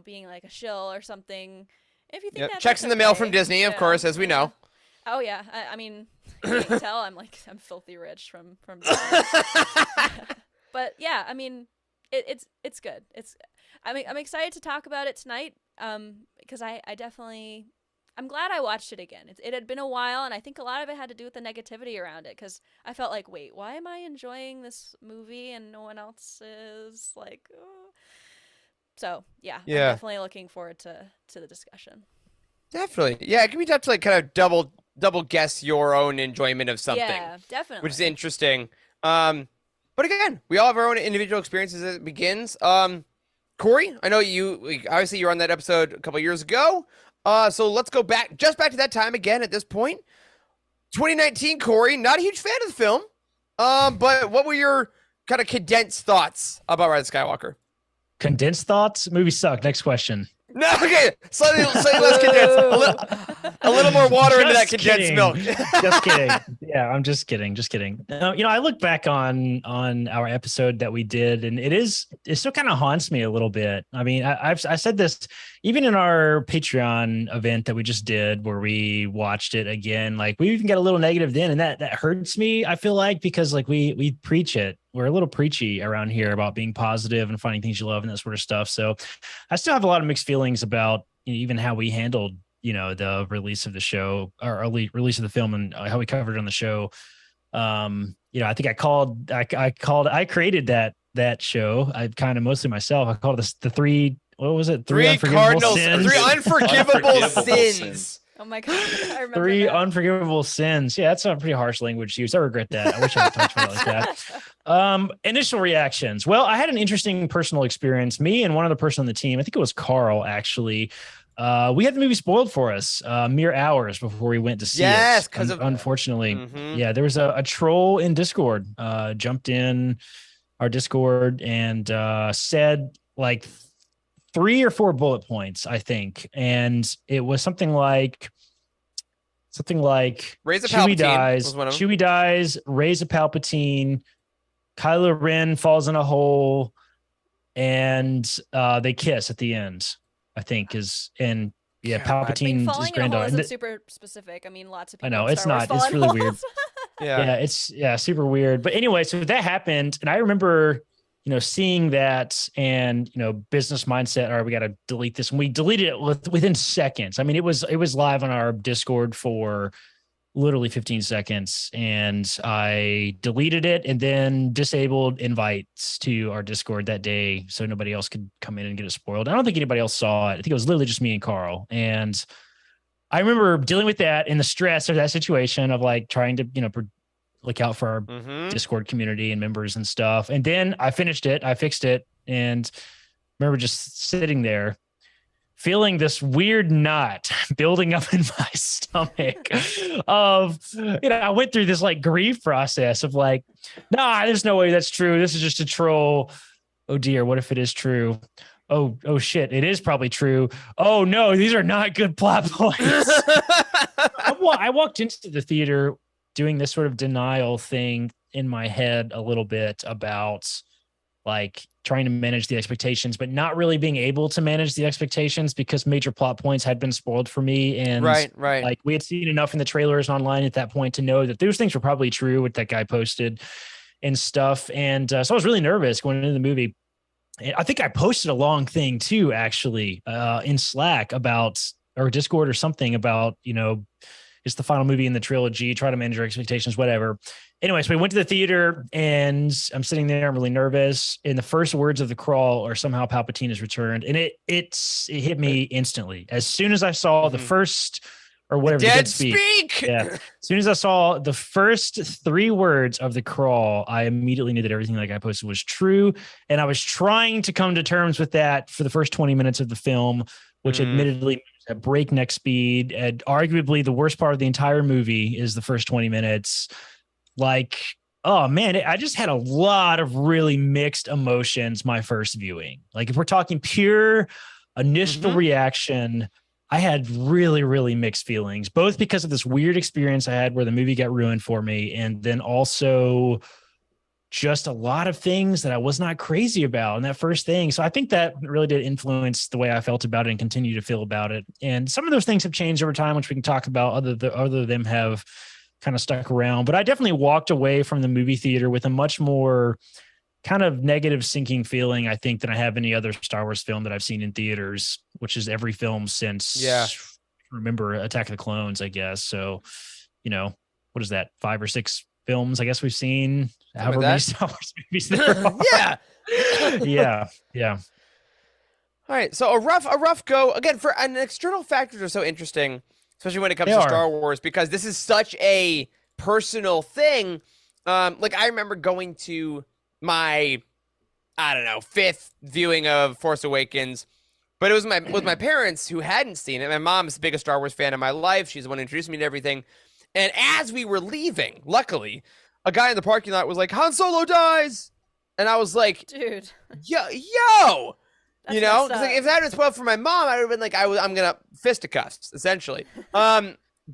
being like a shill or something. If you think that checks in the mail from Disney, of course, as we know. Oh yeah, I mean, you can tell I'm filthy rich from. But yeah, I mean, it's good. I'm excited to talk about it tonight. Because I'm glad I watched it again. It had been a while, and I think a lot of it had to do with the negativity around it, because I felt like, wait, why am I enjoying this movie and no one else is? Like, oh. So, yeah, I'm definitely looking forward to the discussion. Definitely. Yeah, it can be tough to kind of double guess your own enjoyment of something. Yeah, definitely. Which is interesting. But again, we all have our own individual experiences as it begins. Corey, I know obviously you were on that episode a couple years ago. So let's go back to that time again at this point. 2019, Corey, not a huge fan of the film. But what were your kind of condensed thoughts about Rise of Skywalker? Condensed thoughts? Movie sucked. Next question. No, okay. Slightly less condensed. A little more water into that condensed milk. Just kidding. Yeah, I'm just kidding. I look back on our episode that we did, and it still kind of haunts me a little bit. I mean, I said this even in our Patreon event that we just did, where we watched it again. Like we even got a little negative then, and that hurts me. I feel like, because like we preach it. We're a little preachy around here about being positive and finding things you love and that sort of stuff. So I still have a lot of mixed feelings about even how we handled, the release of the show, or early release of the film, and how we covered it on the show. I think I created that show. I kind of mostly myself. I called it the three, what was it? Three unforgivable sins. Oh my God, I remember Three that. Unforgivable sins. Yeah, that's a pretty harsh language used. I regret that. I wish I had talked about it like that. Initial reactions. Well, I had an interesting personal experience. Me and one other person on the team, I think it was Carl, actually. We had the movie spoiled for us mere hours before we went to see it. Yes, because unfortunately, yeah, there was a troll in Discord jumped in our Discord and said like 3 or 4 bullet points, I think, and it was something like Rise of Chewie Palpatine dies, was one of them. Chewie dies, Rise of Palpatine, Kylo Ren falls in a hole, and they kiss at the end, I think Palpatine Falling his in a hole granddaughter. isn't super specific. I mean, lots of people. I know in it's Star Wars not. fall It's in really holes. weird. It's super weird. But anyway, so that happened, and I remember, seeing that, and business mindset. All right, we got to delete this, and we deleted it within seconds. I mean, it was live on our Discord for literally 15 seconds, and I deleted it and then disabled invites to our Discord that day so nobody else could come in and get it spoiled. I don't think anybody else saw it. I think it was literally just me and Carl. And I remember dealing with that and the stress of that situation of like trying to, look out for our Discord community and members and stuff. And then I finished it, I fixed it, and remember just sitting there feeling this weird knot building up in my stomach of, I went through this like grief process of like, nah, there's no way that's true. This is just a troll. Oh dear. What if it is true? Oh shit. It is probably true. Oh no, these are not good plot points. I walked into the theater doing this sort of denial thing in my head a little bit about like trying to manage the expectations, but not really being able to manage the expectations because major plot points had been spoiled for me. And right. like we had seen enough in the trailers and online at that point to know that those things were probably true, what that guy posted and stuff. And so I was really nervous going into the movie. And I think I posted a long thing too, actually, in Slack about, or Discord or something about, it's the final movie in the trilogy, try to manage your expectations, whatever. Anyway, so we went to the theater and I'm sitting there, I'm really nervous. And the first words of the crawl are somehow Palpatine is returned. And it hit me instantly. As soon as I saw the first, or whatever, the dead speak. Yeah. As soon as I saw the first 3 words of the crawl, I immediately knew that everything like I posted was true. And I was trying to come to terms with that for the first 20 minutes of the film, which admittedly at breakneck speed, and arguably the worst part of the entire movie is the first 20 minutes. Like, oh man, I just had a lot of really mixed emotions my first viewing. Like if we're talking pure initial reaction, I had really, really mixed feelings, both because of this weird experience I had where the movie got ruined for me. And then also just a lot of things that I was not crazy about in that first thing. So I think that really did influence the way I felt about it and continue to feel about it. And some of those things have changed over time, which we can talk about. Other of them have kind of stuck around, but I definitely walked away from the movie theater with a much more kind of negative sinking feeling, I think, than I have any other Star Wars film that I've seen in theaters, which is every film since, remember, Attack of the Clones, I guess. So, what is that? 5 or 6 films, I guess we've seen. However many Star Wars movies there are. Yeah. All right. So a rough go again for an external factors are so interesting, especially when it comes to Star Wars, because this is such a personal thing. Like I remember going to my, 5th viewing of Force Awakens, but it was with my parents who hadn't seen it. My mom's the biggest Star Wars fan in my life. She's the one who introduced me to everything. And as we were leaving, luckily, a guy in the parking lot was like, Han Solo dies. And I was like, dude, yo, That's It's like, if that had been spoiled for my mom, I would have been like, I'm going to fisticuffs, essentially.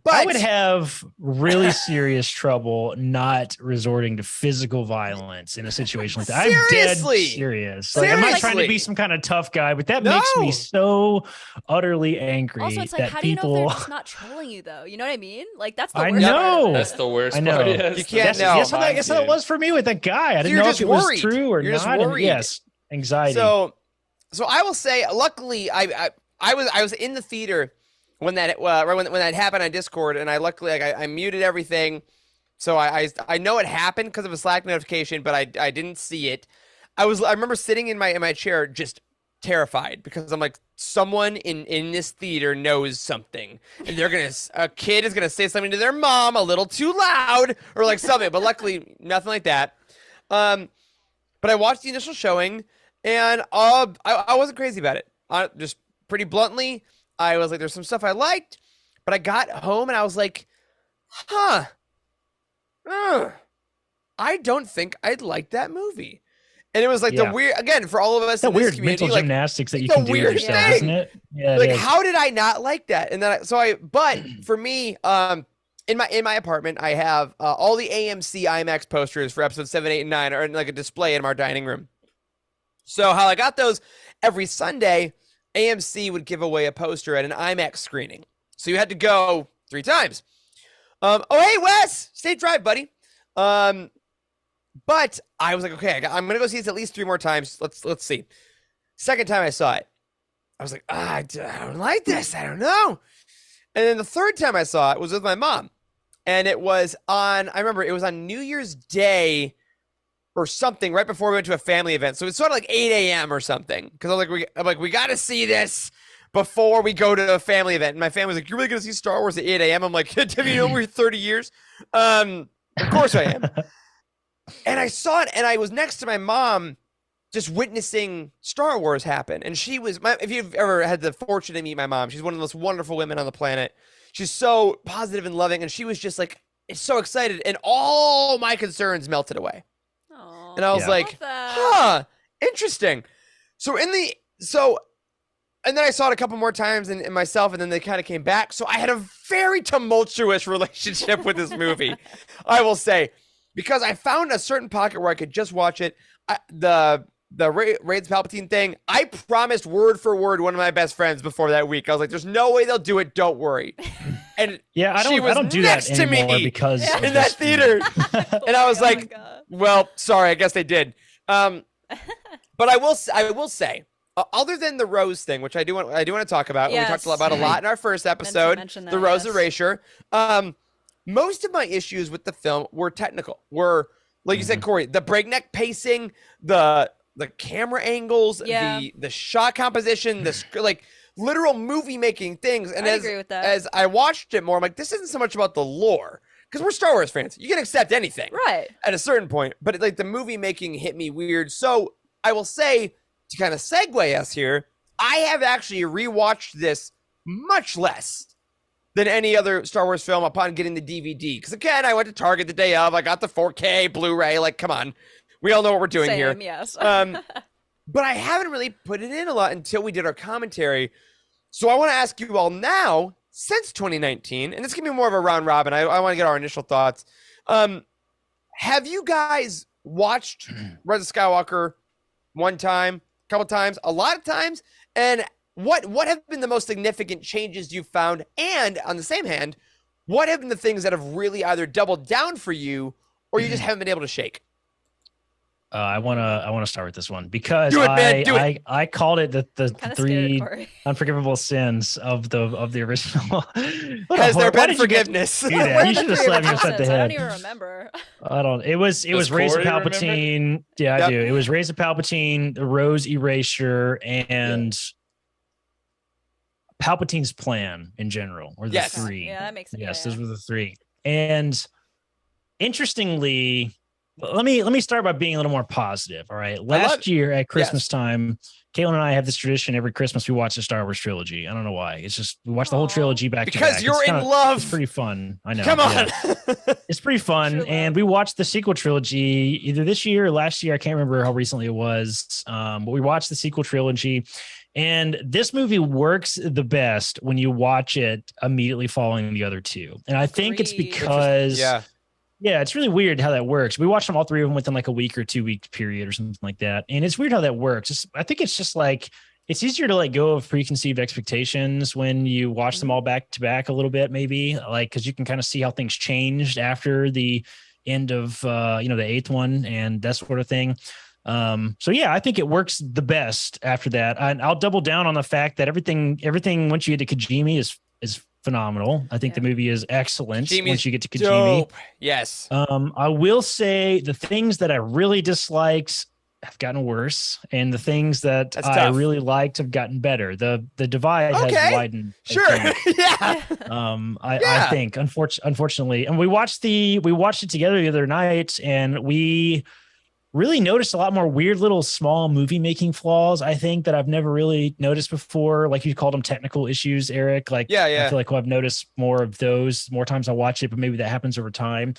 But I would have really serious trouble not resorting to physical violence in a situation like that. I'm dead serious. Like, I'm not trying to be some kind of tough guy, but that makes me so utterly angry. Also, it's like, how do you know if they're just not trolling you, though? You know what I mean? Like, that's the worst part of it. That's the worst I know. part. Yes. You can't know. Yes, how it was for me with that guy. I didn't know if it was true or You're not. just worried. Yes, anxiety. So I will say, luckily, I was in the theater when that when that happened on Discord, and I luckily I muted everything, so I know it happened because of a Slack notification, but I didn't see it. I remember sitting in my chair just terrified because I'm like, someone in this theater knows something, and a kid is gonna say something to their mom a little too loud or like something, but luckily nothing like that. But I watched the initial showing, and I wasn't crazy about it. Just pretty bluntly, I was like, there's some stuff I liked, but I got home and I was like, I don't think I'd like that movie. And it was like the weird, again, for all of us in this community, mental gymnastics that you can do yourself, isn't it? Yeah. Like, how did I not like that? And then but for me, in my apartment, I have all the AMC IMAX posters for episodes 7, 8, and 9 are in like a display in our dining room. So how I got those, every Sunday, AMC would give away a poster at an IMAX screening. So you had to go 3 times. Oh, hey, Wes! State Drive, buddy. But I was like, okay, I'm going to go see this at least 3 more times. Let's see. Second time I saw it, I was like, I don't like this. I don't know. And then the third time I saw it was with my mom. And it was I remember it was on New Year's Day or something right before we went to a family event. So it's sort of like 8 a.m. or something. Because I'm like, we got to see this before we go to a family event. And my family was like, you're really going to see Star Wars at 8 a.m.? I'm like, have you known we're 30 years? Of course I am. And I saw it, and I was next to my mom, just witnessing Star Wars happen. And she was, if you've ever had the fortune to meet my mom, she's one of the most wonderful women on the planet. She's so positive and loving, and she was just like so excited, and all my concerns melted away. Aw, And I was Yeah. like, love that. huh, interesting. And then I saw it a couple more times and myself, and then they kind of came back. So I had a very tumultuous relationship with this movie, I will say, because I found a certain pocket where I could just watch it. The Raids Palpatine thing, I promised word for word one of my best friends before that week. I was like, "There's no way they'll do it. Don't worry." And Yeah, I she was don't do next that to anymore me because Yeah. of in that this theater. movie. And I was Like, like, oh my God. well, sorry, I guess they did. But I will say, other than the Rose thing, which I do want to talk about, and we talked Yes. about a lot in our first episode, mention the that, Rose yes. erasure. Most of my issues with the film were technical. Like you said, Corey, the breakneck pacing, the camera angles, Yeah. the shot composition, like literal movie making things. And I'd agree with that. as I watched it more, I'm like, this isn't so much about the lore, because we're Star Wars fans. You can accept anything Right. at a certain point, but like the movie making hit me weird. So I will say, to kind of segue us here, I have actually rewatched this much less than any other Star Wars film upon getting the DVD. Because again, I went to Target the day of. I got the 4K Blu-ray. Like, come on, we all know what we're doing Same, here. yes. But I haven't really put it in a lot until we did our commentary. So I want to ask you all now, since 2019, and this can be more of a round robin. I want to get our initial thoughts. Have you guys watched Rise of Skywalker one time, a couple times, a lot of times? And what have been the most significant changes you've found? And on the same hand, what have been the things that have really either doubled down for you or you just haven't been able to shake? I wanna start with this one because Do it, man, do it. I called it the Kinda scared, three Corey. unforgivable sins of the original. Has there been Why did you guys forgiveness? do that? What You are the should have three slapped original yourself in the sins? I don't head. even remember. I don't. It was Does Rise of Corey remember? Palpatine. Yeah, I Yep. do. It was Rise of Palpatine, the Rose erasure, and Palpatine's plan in general, or the Yes. three. Yeah, that makes it. Yes, yeah, those were the three. And interestingly, let me start by being a little more positive. All right. Last year at Christmas time, Caitlin and I have this tradition every Christmas we watch the Star Wars trilogy. I don't know why. It's just we watch the whole Aw. trilogy back to Because back. you're It's in kinda- love. It's pretty fun. I know. Come on. yeah. It's pretty fun. True And love. we watched the sequel trilogy either this year or last year. I can't remember how recently it was. But we watched the sequel trilogy. And this movie works the best when you watch it immediately following the other two. And I think it's Agreed. because Yeah. it's really weird how that works. We watched them all three of them within like a week or 2 week period or something like that. And it's weird how that works. I think it's just like it's easier to let go of preconceived expectations when you watch them all back to back a little bit, maybe like because you can kind of see how things changed after the end of the eighth one and that sort of thing. So yeah, I think it works the best after that. And I'll double down on the fact that everything once you get to Kajimi is phenomenal. I think the movie is excellent Kajimi's once you get to Kajimi. Dope. Yes. I will say the things that I really disliked have gotten worse, and the things that That's I tough. really liked have gotten better. The divide Okay. has widened. I Sure. think. Yeah. I Yeah. think unfortunately, and we watched it together the other night, and we really noticed a lot more weird little small movie making flaws, I think, that I've never really noticed before. Like you called them technical issues, Eric. Like, Yeah. I feel like I've noticed more of those more times I watch it, but maybe that happens over time.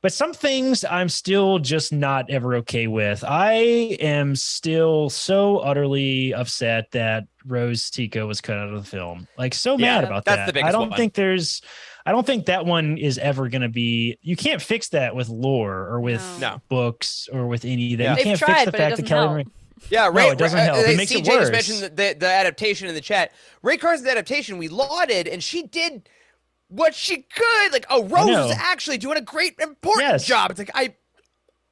But some things I'm still just not ever okay with. I am still so utterly upset that Rose Tico was cut out of the film. Like so mad about that's that. the biggest I don't one. think that one is ever going to be, you can't fix that with lore or with No. books or with any of that. Yeah. You They've can't tried, fix the but it fact that doesn't Kelly help. Marie. Yeah, No, it doesn't help. It makes it CJ just worse. mentioned the adaptation in the chat. Ray Carson's adaptation we lauded, and she did what she could. Like, Rose know. is actually doing a great, important Yes. job. It's like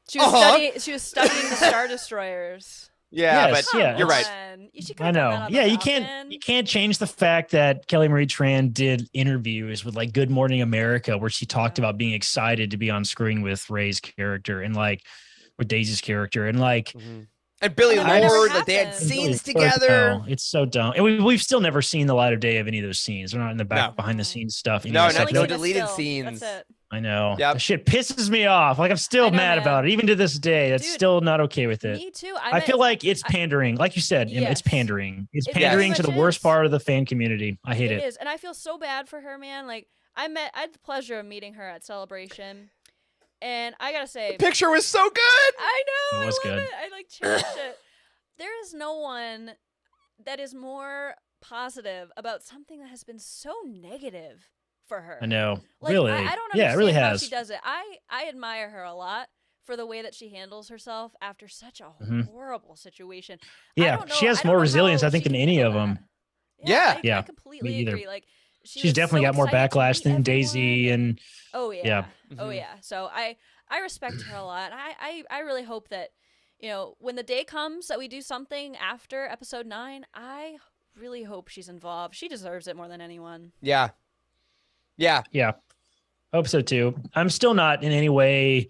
She was Uh-huh. She was studying the Star Destroyers. Yes, but yeah, you're right. You I know. Yeah, you can't change the fact that Kelly Marie Tran did interviews with like Good Morning America where she talked about being excited to be on screen with Ray's character and like with Daisy's character and like And Billy I never Lord, like they had happened. scenes so together. dumb. It's so dumb. And we've still never seen the light of day of any of those scenes. They're not in the back No. behind the scenes stuff. any No, of that no, stuff. no Like, deleted scenes. That's it. I know. Yep. That shit pisses me off. Like I'm still I know, mad man. about it. Even to this day, that's Dude, still not okay with it. Me too. I feel like it's pandering. Like you said, Emma, it's Yes. pandering. It's It very pandering to much the worst is. part of the fan community. I hate It it. is, and I feel so bad for her, man. Like I had the pleasure of meeting her at Celebration, and I gotta say, Picture was so good. I know It was I love good. it. I like cherish it. There is no one that is more positive about something that has been so negative for her. I know. Like, really. I don't yeah, understand it really how has. she does it. I admire her a lot for the way that she handles herself after such a Mhm. horrible situation. I Yeah, don't she know- has I don't more know resilience, how I think, she than can any handle of them. that. Yeah. Yeah, I completely me either. agree. Like she She's was definitely so got more excited to backlash meet than Daisy, everyone, and oh yeah, yeah. oh Mhm. yeah. So I respect her a lot. I really hope that, you know, when the day comes that we do something after episode 9, I really hope she's involved. She deserves it more than anyone. Yeah. Yeah. Yeah, hope so too. I'm still not in any way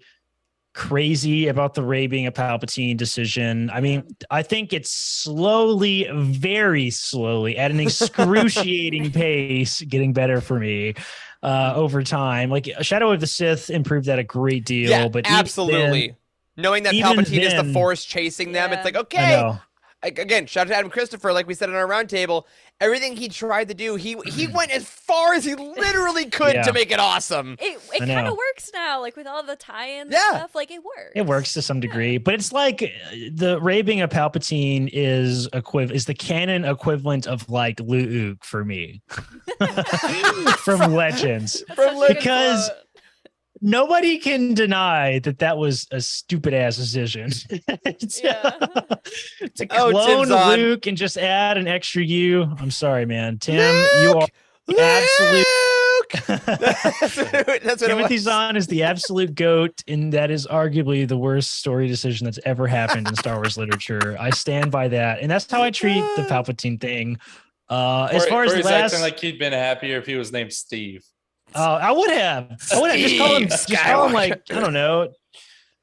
crazy about the Rey being a Palpatine decision. I mean, I think it's slowly, very slowly, at an excruciating pace, getting better for me over time. Like Shadow of the Sith improved that a great deal, Yeah. but even Absolutely. Knowing that even Palpatine is the then- Force chasing them, it's Yeah. like, I okay. know. Again, shout out to Adam Christopher, like we said on our roundtable. Everything he tried to do, he went as far as he literally could Yeah. to make it awesome. It I kind of know. works now, like with all the tie-ins Yeah. and stuff. Like it works. It works to some degree, but it's like the Rey being a Palpatine is the canon equivalent of like Luke for me from Legends. That's From such a good because- quote. Nobody can deny that was a stupid ass decision. Yeah. To Oh, clone Tim's on. Luke and just add an extra U. I'm sorry, man. Tim, you are Luke! absolute. That's what Timothy it was. Zahn is the absolute goat, and that is arguably the worst story decision that's ever happened in Star Wars literature. I stand by that, and that's how I treat the Palpatine thing. As far as Corey's the last, acting like he'd been happier if he was named Steve. I would have. Just call him. Steve Just call him Skywalker. like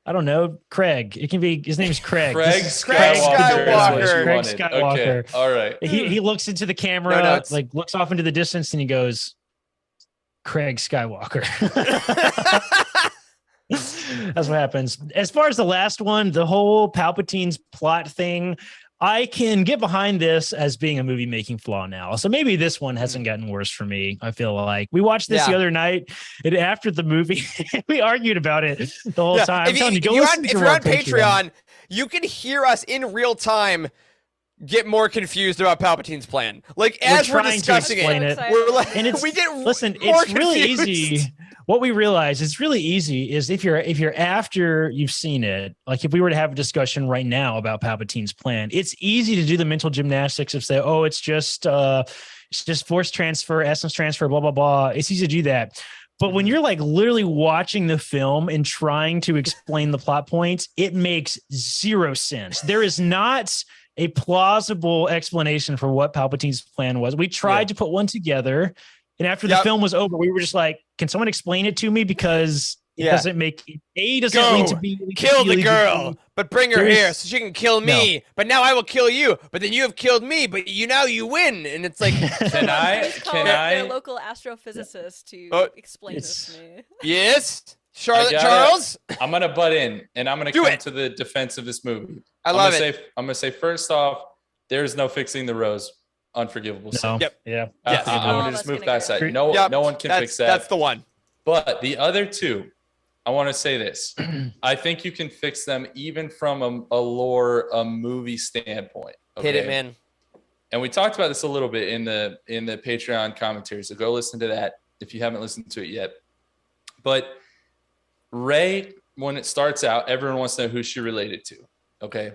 I don't know. Craig. It can be. His name is Craig. Craig This is Craig Skywalker. is what you Skywalker. Craig wanted. Skywalker. Okay. All right. He looks into the camera, No notes. like looks off into the distance, and he goes, "Craig Skywalker." That's what happens. As far as the last one, the whole Palpatine's plot thing, I can get behind this as being a movie making flaw now. So maybe this one hasn't gotten worse for me. I feel like we watched this Yeah. the other night, and after the movie, we argued about it the whole time. I'm telling you, go listen if to you're our on Patreon, you can hear us in real time get more confused about Palpatine's plan. Like as we're trying to discussing explain it, it. we're like, And it's- we get Listen, more it's really confused. easy. What we realize it's really easy is if you're after you've seen it, like if we were to have a discussion right now about Palpatine's plan, it's easy to do the mental gymnastics of say, oh, it's just force transfer, essence transfer, blah blah blah. It's easy to do that. But when you're like literally watching the film and trying to explain the plot points, it makes zero sense. There is not a plausible explanation for what Palpatine's plan was. We tried to put one together, and after the Yep. film was over, we were just like, "Can someone explain it to me?" Because it Yeah. doesn't make doesn't Go. need to be Kill the really girl, but bring her There's- here so she can kill me. But now I will kill you. But then you have killed me. But now you win. And it's like, Can I? Please call Can their I? local astrophysicist to Oh, explain this to me. yes, Charlotte I got Charles. I'm gonna butt in, and I'm gonna Do come it. to the defense of this movie. I love it. I'm gonna say first off, there's no fixing the Rose unforgivable sin. No. Yep. Yeah. Yes. I'm Oh, gonna that's just move gonna past get that. it. No, Yep. no one can That's, fix that. That's the one. But the other two, I want to say this. I think you can fix them even from a lore, a movie standpoint. Hit it, okay? man. And we talked about this a little bit in the Patreon commentary. So go listen to that if you haven't listened to it yet. But Rey, when it starts out, everyone wants to know who she related to. Okay.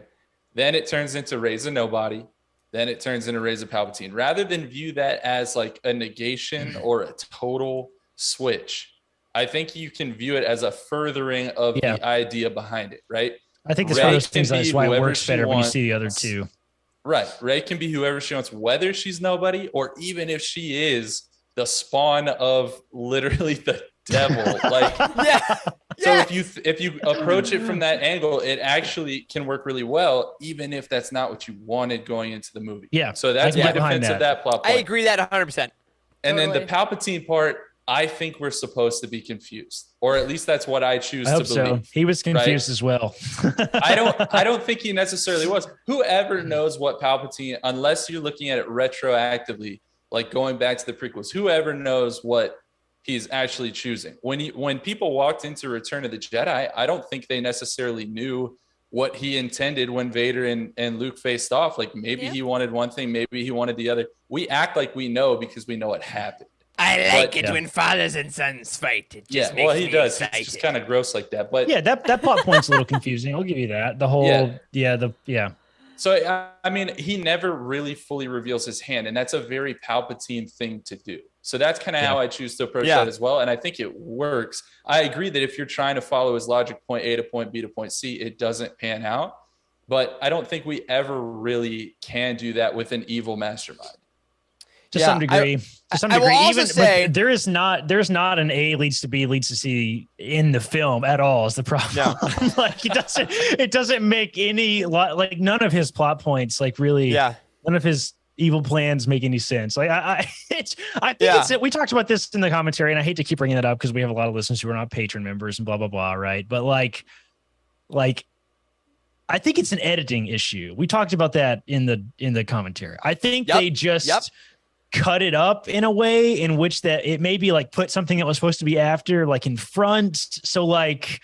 Then it turns into Rey's a nobody. Then it turns into Rey's a Palpatine. Rather than view that as like a negation or a total switch, I think you can view it as a furthering of Yeah. the idea behind it, right? I think that's Rey one of those can things. That's be why it whoever works she better when you wants. see the other two. Right. Rey can be whoever she wants, whether she's nobody or even if she is the spawn of literally the devil. Like, Yeah. so if you approach it from that angle, it actually can work really well, even if that's not what you wanted going into the movie. Yeah, So that's I can my get behind defense of that. that plot I point. agree that 100%. And then the Totally. Palpatine part, I think we're supposed to be confused, or at least that's what I choose I hope to believe. so. He was confused right? as well. I don't think he necessarily was. Whoever knows what Palpatine, unless you're looking at it retroactively, like going back to the prequels, whoever knows what he's actually choosing. When people walked into Return of the Jedi, I don't think they necessarily knew what he intended when Vader and Luke faced off. Like maybe he wanted one thing, maybe he wanted the other. We act like we know because we know what happened. I like it when fathers and sons fight. It just makes he me does. excited. It's just kind of gross like that. But yeah, that plot point's a little confusing. I'll give you that. The whole, So, I mean, he never really fully reveals his hand, and that's a very Palpatine thing to do. So that's kind of how I choose to approach that as well. And I think it works. I agree that if you're trying to follow his logic, point A to point B to point C, it doesn't pan out. But I don't think we ever really can do that with an evil mastermind. To some degree. I will also say there's not an A leads to B leads to C in the film at all is the problem. No. Like it doesn't make any like none of his plot points like really none of his evil plans make any sense. Like I think we talked about this in the commentary, and I hate to keep bringing that up because we have a lot of listeners who are not patron members and blah blah blah, right? But like I think it's an editing issue. We talked about that in the commentary. I think they just cut it up in a way in which that it maybe like put something that was supposed to be after like in front. So like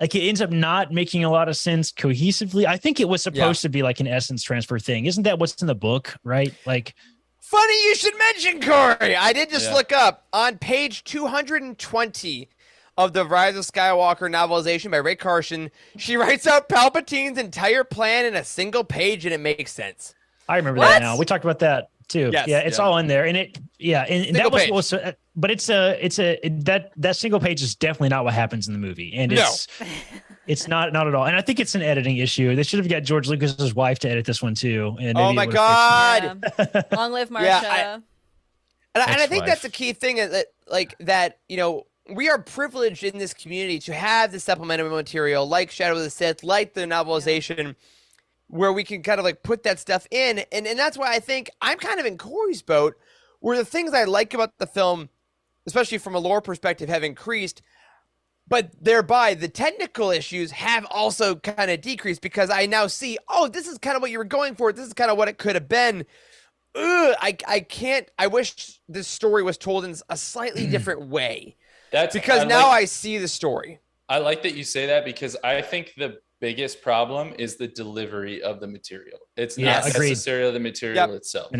it ends up not making a lot of sense cohesively. I think it was supposed to be like an essence transfer thing. Isn't that what's in the book? Right. Like funny you should mention, Corey. I did just look up on page 220 of the Rise of Skywalker novelization by Ray Carson. She writes out Palpatine's entire plan in a single page, and it makes sense. I remember that now. We talked about that too. Yes. Yeah, it's all in there, and and that was also. But that single page is definitely not what happens in the movie, and it's not at all. And I think it's an editing issue. They should have got George Lucas's wife to edit this one too. And oh my God! Long live Marsha. And I think that's a key thing that we are privileged in this community to have the supplemental material like Shadow of the Sith, like the novelization, where we can kind of like put that stuff in. And that's why I think I'm kind of in Corey's boat, where the things I like about the film, especially from a lore perspective, have increased, but thereby the technical issues have also kind of decreased because I now see, this is kind of what you were going for. This is kind of what it could have been. I wish this story was told in a slightly different way. I see the story. I like that you say that because I think the biggest problem is the delivery of the material. It's not necessarily the material itself.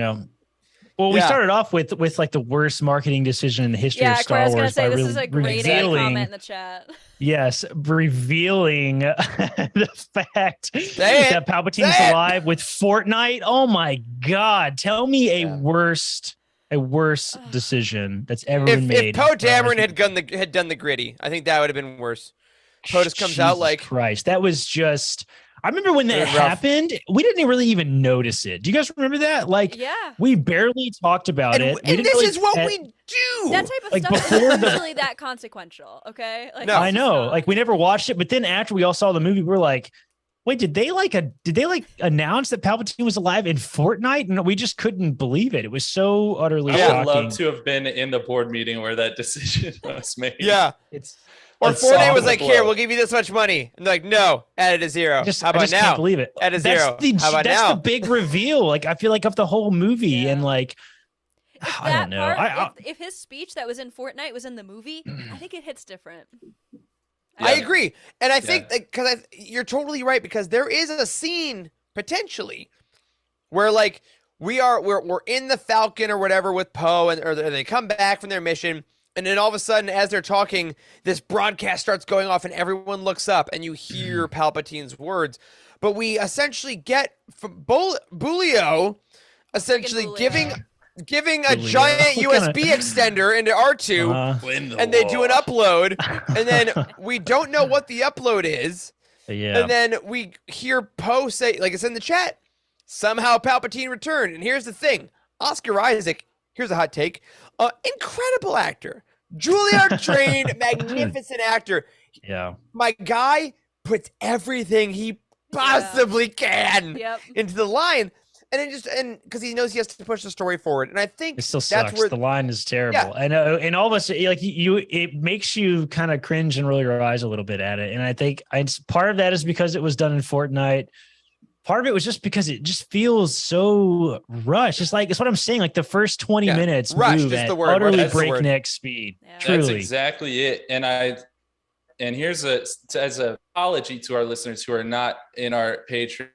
Well, we started off with like the worst marketing decision in the history of Star Wars. I was going to say, this is a great comment in the chat. Yes, revealing the fact that Palpatine's alive with Fortnite. Oh my God. Tell me a worse decision that's ever been made. If Poe Dameron had done the gritty, I think that would have been worse. Poe just comes out like Christ. That was just. I remember when that happened, we didn't really even notice it. Do you guys remember that? Like, we barely talked about it. And this is what we do. That type of stuff isn't really that consequential. Okay. Like, no, I know. Like, we never watched it, but then after we all saw the movie, we were like, wait, did they announce that Palpatine was alive in Fortnite? No, we just couldn't believe it. It was so utterly shocking. I would love to have been in the board meeting where that decision was made. Yeah. Or Fortnite was like, here, we'll give you this much money. And they're like, no, add it to zero. How about now? I can't believe it. Add a zero. That's the big reveal. Like, I feel like of the whole movie. And like, I don't know. If his speech that was in Fortnite was in the movie, I think it hits different. I agree. And I think because you're totally right, because there is a scene potentially where like we're in the Falcon or whatever with Poe, or they come back from their mission. And then all of a sudden, as they're talking, this broadcast starts going off and everyone looks up and you hear Palpatine's words. But we essentially get from Bulio essentially giving a giant USB extender into R2 and they do an upload. And then we don't know what the upload is. Yeah. And then we hear Poe say, like it's in the chat, somehow Palpatine returned. And here's the thing. Oscar Isaac, here's a hot take, incredible actor. Juilliard trained, magnificent actor. Yeah. My guy puts everything he possibly can into the line. and because he knows he has to push the story forward, and I think It still that's sucks. where The line is terrible, Yeah. and all of us like it makes you kind of cringe and roll your eyes a little bit at it. And I think part of that is because it was done in Fortnite. Part of it was just because it just feels so rushed. It's like, it's what I'm saying. Like the first 20 minutes Rushed move is at the word. utterly That's the word. breakneck speed. Yeah. Truly. That's exactly it. And here's as an apology to our listeners who are not in our Patreon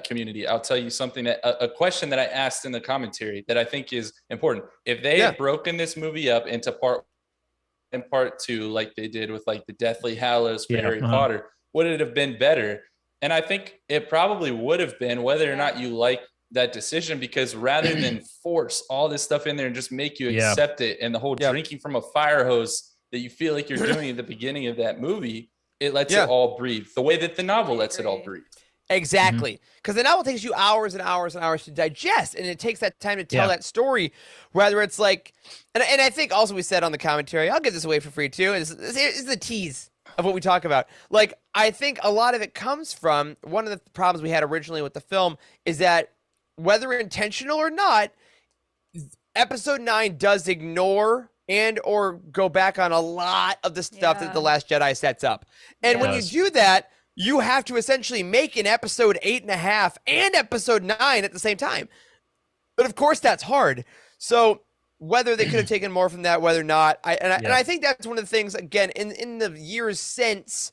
community. I'll tell you something a question that I asked in the commentary that I think is important. If they had broken this movie up into part 1 and part 2, like they did with like the Deathly Hallows for Harry Potter, would it have been better? And I think it probably would have been, whether or not you like that decision, because rather than force all this stuff in there and just make you accept it, and the whole drinking from a fire hose that you feel like you're doing at the beginning of that movie, it lets it all breathe the way that the novel lets it all breathe. Exactly. Because the novel takes you hours and hours and hours to digest, and it takes that time to tell that story. Whether it's like, and I think also we said on the commentary, I'll give this away for free too, is the tease of what we talk about. Like, I think a lot of it comes from one of the problems we had originally with the film is that, whether intentional or not, episode 9 does ignore and or go back on a lot of the stuff that The Last Jedi sets up. And when you do that, you have to essentially make an episode 8.5 and episode 9 at the same time. But of course that's hard. So whether they could have taken more from that, whether or not, and I think that's one of the things, again, in the years since,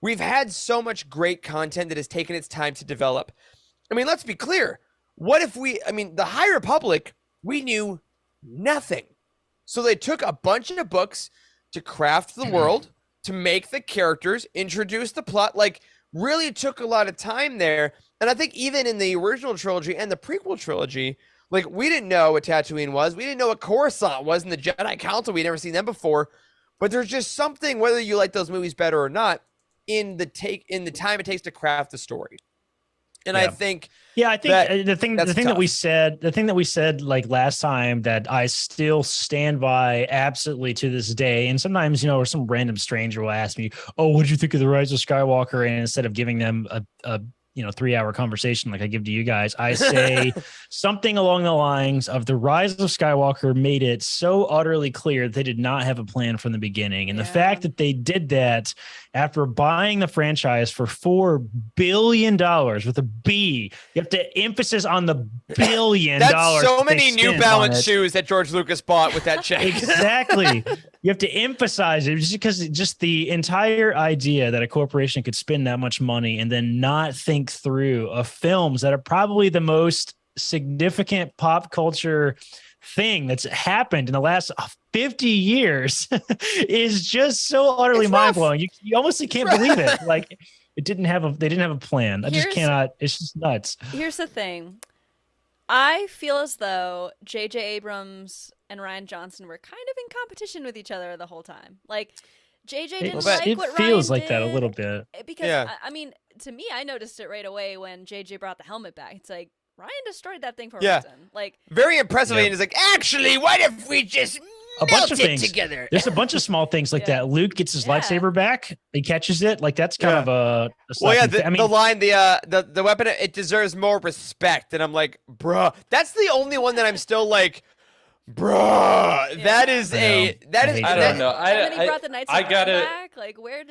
we've had so much great content that has taken its time to develop. I mean, let's be clear. What if the High Republic, we knew nothing. So they took a bunch of books to craft the world, to make the characters, introduce the plot, like really took a lot of time there. And I think even in the original trilogy and the prequel trilogy, like, we didn't know what Tatooine was. We didn't know what Coruscant was in the Jedi Council. We'd never seen them before. But there's just something, whether you like those movies better or not, in the time it takes to craft the story. And I think the thing that we said like last time that I still stand by absolutely to this day. And sometimes, or some random stranger will ask me, "Oh, what did you think of the Rise of Skywalker?" And instead of giving them a 3-hour conversation like I give to you guys, I say something along the lines of the Rise of Skywalker made it so utterly clear that they did not have a plan from the beginning. And the fact that they did that after buying the franchise for $4 billion with a B, you have to emphasis on the billion dollars. That's so many New Balance shoes that George Lucas bought with that check. Exactly. You have to emphasize it just because the entire idea that a corporation could spend that much money and then not think through of films that are probably the most significant pop culture thing that's happened in the last 50 years is just so utterly mind-blowing. You almost can't believe it. Like, they didn't have a plan. I just cannot. It's just nuts. Here's the thing. I feel as though J.J. Abrams and Rian Johnson were kind of in competition with each other the whole time. Like, JJ didn't like what Ryan feels like did, that a little bit. Because, I mean, to me, I noticed it right away when JJ brought the helmet back. It's like, Ryan destroyed that thing for a reason. Like, very impressively, and he's like, actually, what if we just bunch of things together? There's a bunch of small things like that. Luke gets his lightsaber back. He catches it. Like, that's kind of a the line, the weapon, it deserves more respect. And I'm like, bruh, that's the only one that I'm still like, bruh, that is I don't know. And then he brought the lightsaber back. Like, what,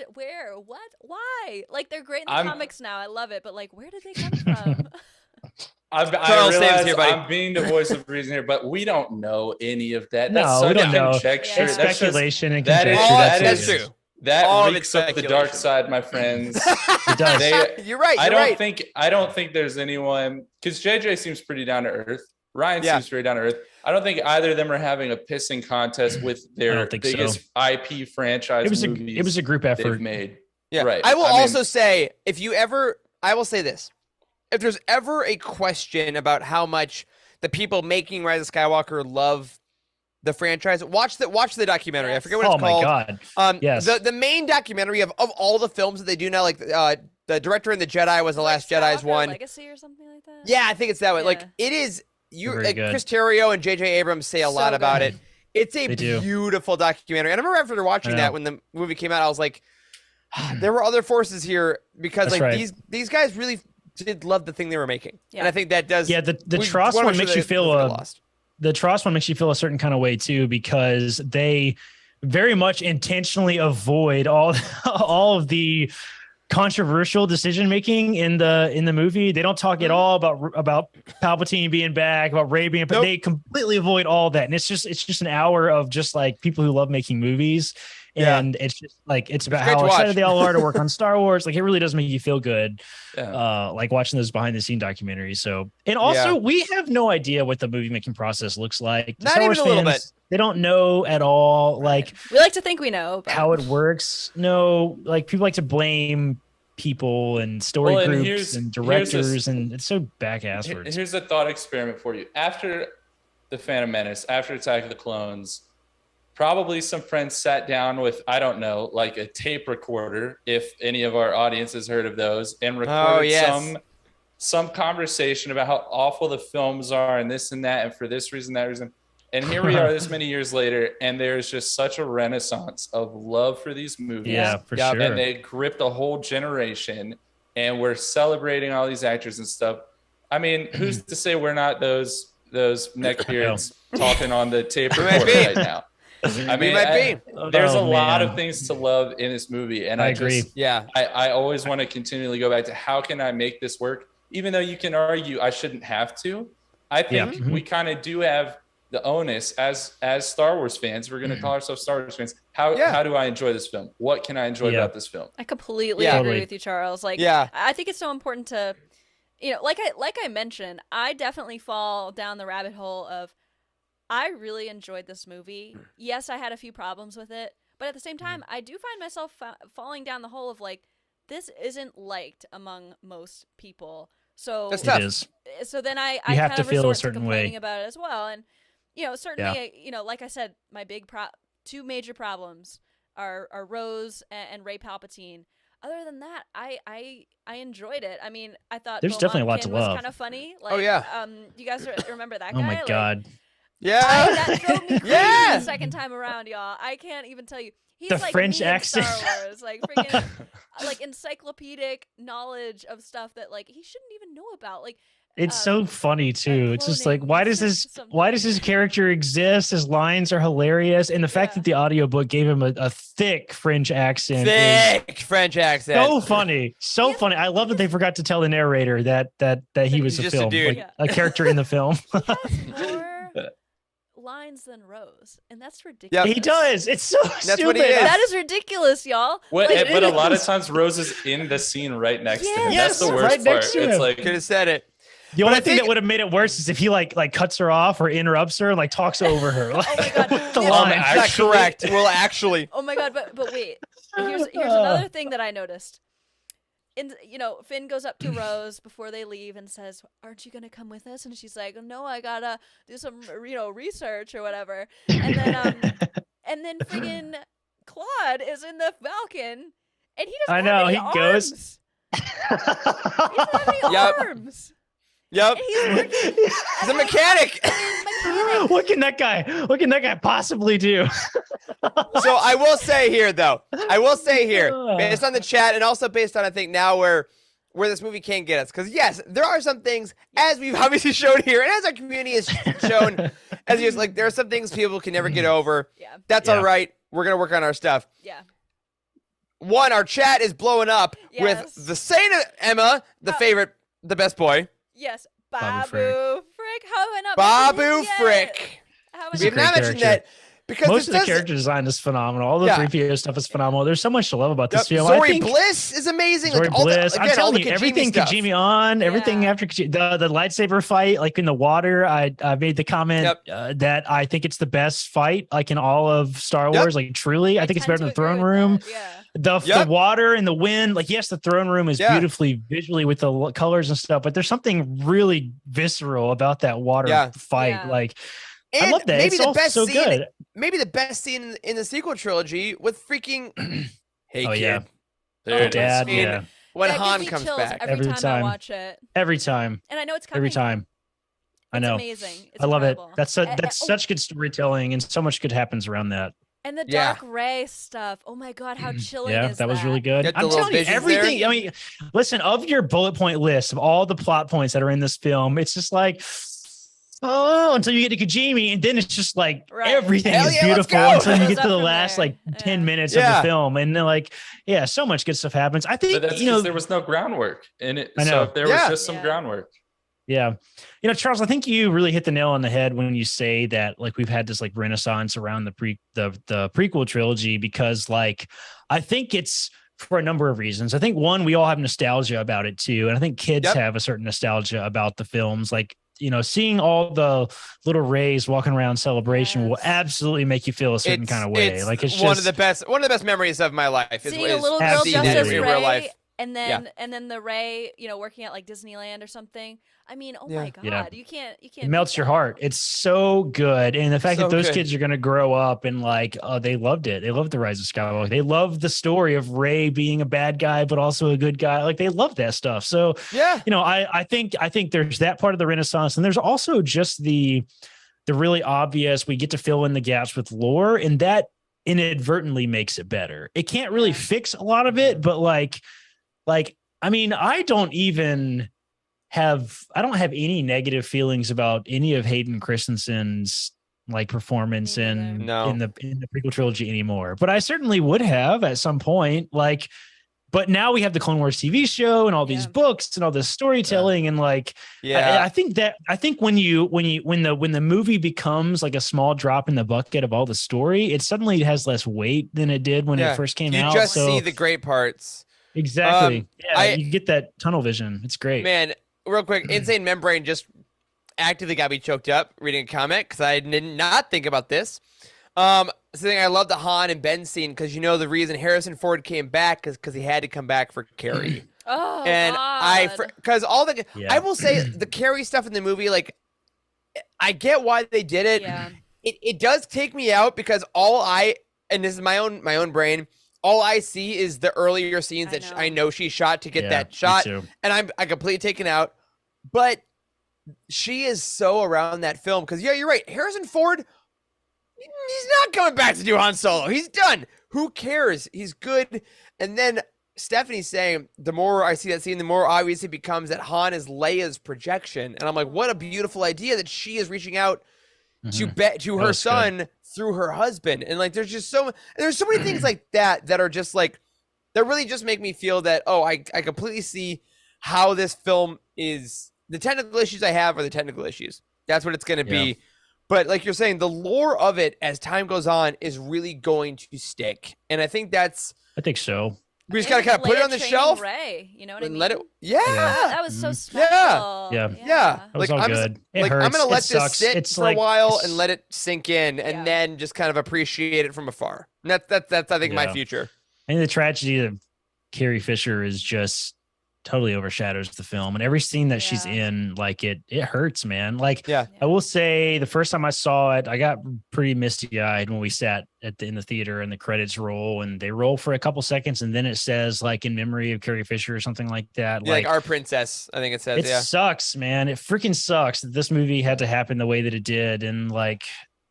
why? Like, they're great in the comics now. I love it. But like, where did they come from? I realize I'm being the voice of reason here, but we don't know any of that. That's we don't know. Conjecture. It's That's speculation and that conjecture. That's true. That reeks of the dark side, my friends. It does. You're right. I don't think there's anyone, because JJ seems pretty down to earth. Ryan seems very down to earth. I don't think either of them are having a pissing contest with their biggest IP franchise. It was a group effort they've made. Yeah. Right. I will also say, I will say this. If there's ever a question about how much the people making Rise of Skywalker love the franchise, watch the documentary. I forget what it's called. Oh my god! Yes. The main documentary of all the films that they do now, like the director in the Jedi was the Last Jedi's one. Legacy or something like that. Yeah, I think it's that one. Yeah. Like, it is. Chris Terrio and J.J. Abrams say a lot about it. It's a beautiful documentary, and I remember after watching that when the movie came out, I was like, there were other forces here because these guys really did love the thing they were making, Yeah. and I think that does. Yeah, the we TROS wanna one make makes sure you that feel doesn't get lost. the TROS one makes you feel a certain kind of way too, because they very much intentionally avoid all all of the controversial decision making in the movie. They don't talk at all about Palpatine being back, about Rey being, but Nope. they completely avoid all that. And it's just an hour of just like people who love making movies. Yeah. And it's just like it's about great how to excited watch. they all are to work on Star Wars. Like it really does make you feel good. Yeah. Like watching those behind the scene documentaries. So, and also we have no idea what the movie making process looks like. The Not Star even Wars a little fans, they don't know at all like We like to think we know. But... how it works. No, like people like to blame people and story Well, and groups here's- and here's directors, and it's so back-asswards. Here's a thought experiment for you. After the Phantom Menace, after Attack of the Clones, probably some friends sat down with, I don't know, like a tape recorder, if any of our audience has heard of those, and recorded yes. some conversation about how awful the films are and this and that, and for this reason, that reason. And here we are this many years later, and there's just such a renaissance of love for these movies. Yeah, for Yeah, sure. And they gripped a whole generation, and we're celebrating all these actors and stuff. I mean, who's to say we're not those neckbeards talking on the tape might recorder be. right now? I We mean, might be. there's a Oh, lot man. of things to love in this movie, and I agree. Yeah. I always want to continually go back to how can I make this work, even though you can argue I shouldn't have to. I think Yeah. we kind of do have the onus as Star Wars fans. We're going to call ourselves Star Wars fans. How do I enjoy this film? What can I enjoy Yeah. about this film? I completely Yeah. agree Totally. with you, Charles. Like, Yeah. I think it's so important to, like I mentioned, I definitely fall down the rabbit hole of, I really enjoyed this movie. Yes, I had a few problems with it, but at the same time, I do find myself falling down the hole of like, this isn't liked among most people. So That's tough. It is. So then I You have kind to of feel a resort to certain complaining way. about it as well. And certainly, like I said, my big two major problems are Rose and Rey Palpatine. Other than that, I enjoyed it. I mean, I thought There's definitely a lot to was love. kind of funny. Like, Oh, yeah. You guys remember that guy? Oh my Like, god. Yeah. that drove me crazy Yeah. the second time around, y'all. I can't even tell you. He's The like French me in accent. Star Wars, like freaking, like encyclopedic knowledge of stuff that like he shouldn't even know about. Like, It's so funny too. It's just like cloning why does this something. character exist? His lines are hilarious. And the fact Yeah. that the audiobook gave him a thick French accent is Thick French accent. so funny. So funny. I love that they forgot to tell the narrator that he was he's a just a film. dude. Like, a character in the film. He has more lines than Rose, and that's ridiculous. He does. It's so stupid. what he is. That is ridiculous, y'all. What, Like, but a lot of is. times Rose is in the scene right next to him. Yes, That's the worst right part. next to It's him. like Could have said it. The only I thing think- that would have made it worse is if he like cuts her off or interrupts her and like talks over her. Oh my God. the Yeah. line. That's not Actually- correct. Well, actually. Oh my God, but wait. Here's another thing that I noticed. Finn goes up to Rose before they leave and says, "Aren't you gonna come with us?" And she's like, "No, I gotta do some, research or whatever." And then friggin' Claude is in the Falcon, and he doesn't I have know, any he goes- arms. He doesn't have any Yep. arms. Yep. And he's working He's a mechanic. mechanic. What can that guy possibly do? So I will say here, though, based on the chat and also based on, I think, now where this movie can get us. Because, yes, there are some things, as we've obviously shown here, and as our community has shown, like, there are some things people can never get over. Yeah, That's Yeah. all right. We're going to work on our stuff. yeah. One, our chat is blowing up Yes. with the Saint of Emma, the best boy. Yes, Babu Babu Frick. How have I not Babu mentioned him yet? Frick. How have I He's We a have not not great mentioned character. that because Most this of the does- character design is phenomenal. All the Yeah. 3PO stuff is phenomenal. There's so much to love about this Yep. film. I Zori think Bliss is amazing. Zori Like, all Bliss. the, I'm again, all telling the you, Kajimi everything stuff. Kajimi on, everything Yeah. after the lightsaber fight, like in the water. I made the comment Yep. that I think it's the best fight, like in all of Star Yep. Wars. Like truly, I think it's better than the throne room. Yeah. The Yep. water and the wind, like yes, the throne room is Yeah. beautifully visually with the colors and stuff, but there's something really visceral about that water Yeah. fight. Yeah. Like I And love that. maybe It's the all best so scene. good. Maybe the best scene in the sequel trilogy with freaking. Hey Oh, kid. yeah. there it is. Dad, mean, yeah, When That gives Han me comes chills back. every time I time. watch it, every time, and I know it's coming. every time. I It's know. amazing. It's I love incredible. it. That's Oh, such good storytelling, and so much good happens around that. And the Yeah. dark Rey stuff. Oh my god, how chilling Yeah, is that was really good. Get the I'm little telling you, visions everything. there. I mean, listen, of your bullet point list of all the plot points that are in this film, it's just like, oh, until you get to Kojimi, and then it's just like Right. everything Hell is yeah, let's beautiful go. until you Goes get to up the from last there. like 10 Yeah. minutes Yeah. of the film, and then like, yeah, so much good stuff happens. I think But that's you know, because there was no groundwork in it. I So know. if there was Yeah. just some Yeah. groundwork. yeah, you know, Charles, I think you really hit the nail on the head when you say that like we've had this like renaissance around the prequel trilogy, because like I think it's for a number of reasons. I think one, we all have nostalgia about it too, and I think kids Yep. have a certain nostalgia about the films. Like, you know, seeing all the little Rays walking around Celebration will Yes. absolutely make you feel a certain kind of way. Like it's one just of the best memories of my life. Is, Seeing a is little girl seeing dressed that as in Rey, real life. and then the Rey, you know, working at like Disneyland or something. I mean, oh my god, Yeah. you can't it beat melts your that. heart. It's so good. And the fact So that those good. kids are going to grow up and like, oh, they loved it. They loved the Rise of Skywalker. They love the story of Rey being a bad guy, but also a good guy. Like they love that stuff. So, Yeah. you know, I think there's that part of the Renaissance, and there's also just the really obvious, we get to fill in the gaps with lore, and that inadvertently makes it better. It can't really Yeah. fix a lot of it, but like, I mean, I don't have any negative feelings about any of Hayden Christensen's like performance Me in neither. in the prequel trilogy anymore. But I certainly would have at some point. Like, but now we have the Clone Wars TV show and all these Yeah. books and all this storytelling and like Yeah. I think when the movie becomes like a small drop in the bucket of all the story, it suddenly has less weight than it did when Yeah. it first came You out. just So see the great parts. exactly. Yeah, I- you get that tunnel vision. It's great. Man, real quick, Insane Membrane just actively got me choked up reading a comment because I did not think about this. Something I love the Han and Ben scene because you know the reason Harrison Ford came back is because he had to come back for Carrie. Oh And god. because all the Yeah. I will say the Carrie stuff in the movie, like I get why they did it. Yeah. It does take me out because and this is my own brain, all I see is the earlier scenes I that know. I know she shot to get Yeah, that me shot, too. and I completely taken out. But she is so around that film because yeah, you're right. Harrison Ford, he's not coming back to do Han Solo. He's done. Who cares? He's good. And then Stephanie's saying the more I see that scene, the more obvious it becomes that Han is Leia's projection. And I'm like, what a beautiful idea that she is reaching out to Mhm. to That her was good. son through her husband. And like there's so many things like that are just like that really just make me feel that I completely see how this film is. The technical issues I have are the technical issues. That's what it's going to Yeah. be. But like you're saying, the lore of it as time goes on is really going to stick. And I think that's I think so. we just got to kind of put it on the shelf Rey, you know what I and mean? let it. Yeah. That was so Mhm. special. Yeah. Yeah. That was Like, all I'm just- good. It Like hurts. I'm gonna It let this sucks. sit It's for like, a while it's- and let it sink in, and Yeah. then just kind of appreciate it from afar. And that's I think my Yeah. future. I think the tragedy of Carrie Fisher is just totally overshadows the film, and every scene that she's Yeah. in, like it hurts, man. Like Yeah. I will say, the first time I saw it, I got pretty misty eyed when we sat in the theater and the credits roll, and they roll for a couple seconds, and then it says like in memory of Carrie Fisher or something like that. Yeah, like our princess, I think it says. it Yeah. sucks, man. It freaking sucks that this movie had to happen the way that it did, and like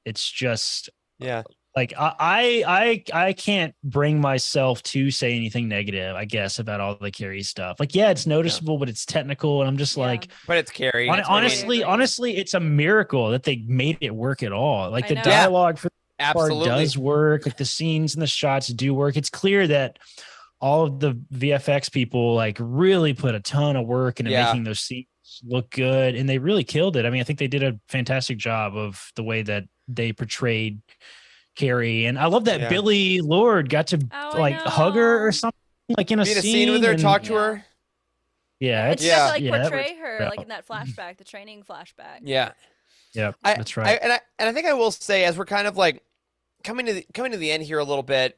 it's just Yeah. like I can't bring myself to say anything negative, I guess, about all the Carrie stuff. Like, yeah, it's noticeable, but it's technical, and I'm just Yeah. like, But it's Carrie. I totally agree. honestly, it's a miracle that they made it work at all. Like I the know. Yeah. dialogue for the part Absolutely. does work. Like the scenes and the shots do work. It's clear that all of the VFX people like really put a ton of work into Yeah. making those scenes look good, and they really killed it. I mean, I think they did a fantastic job of the way that they portrayed Carrie, and I love that Yeah. Billy Lord got to Oh, I like hug her or know. something, like in a Be in a scene, scene with her, and- talk to Yeah. her. Yeah, And it's she got to like yeah, that portray was- her yeah. like in that flashback, the training flashback. Yeah. Yeah, I, that's right. and I think I will say, as we're kind of like coming to the end here a little bit,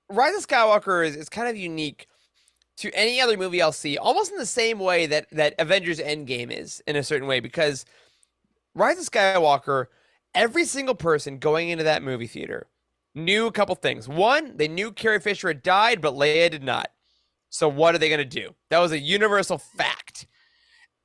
Rise of Skywalker is kind of unique to any other movie I'll see, almost in the same way that Avengers Endgame is in a certain way, because Rise of Skywalker, every single person going into that movie theater knew a couple things. One, they knew Carrie Fisher had died, but Leia did not. So what are they going to do? That was a universal fact.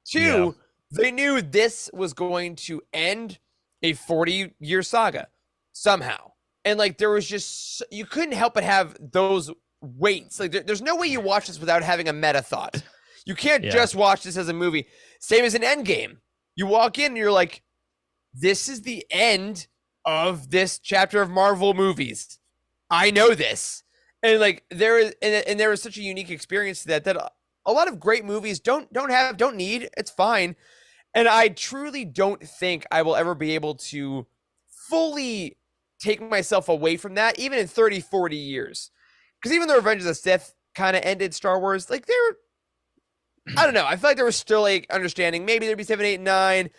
Two, they knew this was going to end a 40-year saga somehow. and like there was just you couldn't help but have those weights. Like there's no way you watch this without having a meta thought. You can't just watch this as a movie. Same as an Endgame. You walk in and you're like, this is the end of this chapter of Marvel movies. I know this. And like there is such a unique experience to that a lot of great movies don't need. It's fine. And I truly don't think I will ever be able to fully take myself away from that, even in 30, 40 years. Because even though Revenge of the Sith kind of ended Star Wars, like I don't know. I feel like there was still like understanding. Maybe there'd be 7, 8, 9.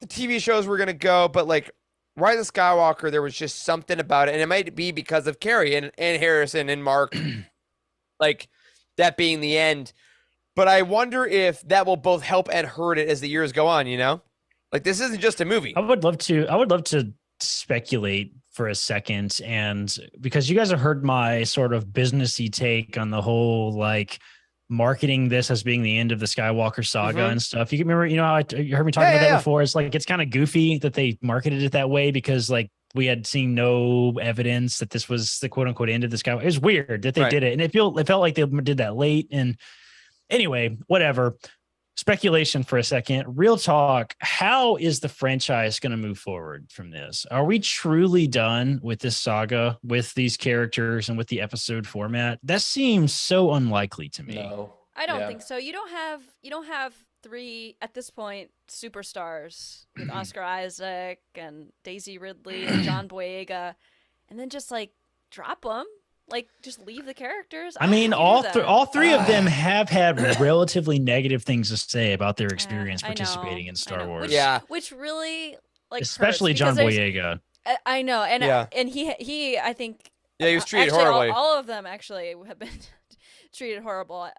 The TV shows were gonna go, but like Rise of Skywalker, there was just something about it, and it might be because of Carrie and Harrison and Mark, like that being the end. But I wonder if that will both help and hurt it as the years go on. You know, like this isn't just a movie. I would love to speculate for a second, and because you guys have heard my sort of businessy take on the whole like marketing this as being the end of the Skywalker saga and stuff. You can remember, how you heard me talking about that before. It's like, it's kind of goofy that they marketed it that way because like we had seen no evidence that this was the quote unquote end of the Skywalker. It was weird that they did it. And it felt like they did that late. And anyway, whatever. Speculation for a second. Real talk. How is the franchise going to move forward from this? Are we truly done with this saga, with these characters and with the episode format? That seems so unlikely to me. No, I don't think so. You don't have 3 at this point superstars with Oscar Isaac and Daisy Ridley and John Boyega, and then just like drop them. Like, just leave the characters. I mean, all three of them have had relatively negative things to say about their experience participating in Star Wars. Which really, like, especially John Boyega. I know, and he, I think, he was treated actually, horribly. All of them actually have been treated horrible,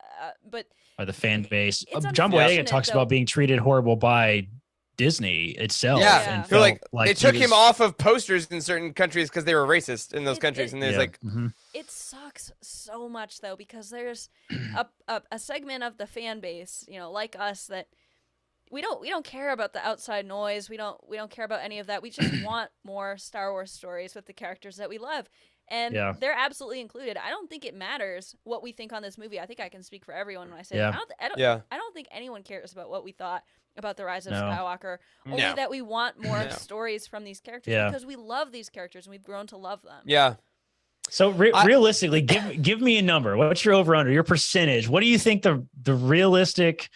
but by the fan base. It's John Boyega talks though. about being treated horrible by Disney itself. And felt like they he took was- him off of posters in certain countries because they were racist in those countries, and there's like, it sucks so much though because there's a segment of the fan base, like us, that we don't care about the outside noise. We don't care about any of that. We just want more Star Wars stories with the characters that we love. And they're absolutely included. I don't think it matters what we think on this movie. I think I can speak for everyone when I say that. I don't think anyone cares about what we thought about the Rise of Skywalker. Only that we want more stories from these characters because we love these characters and we've grown to love them. Yeah. So realistically, give me a number. What's your over under? Your percentage? What do you think the realistic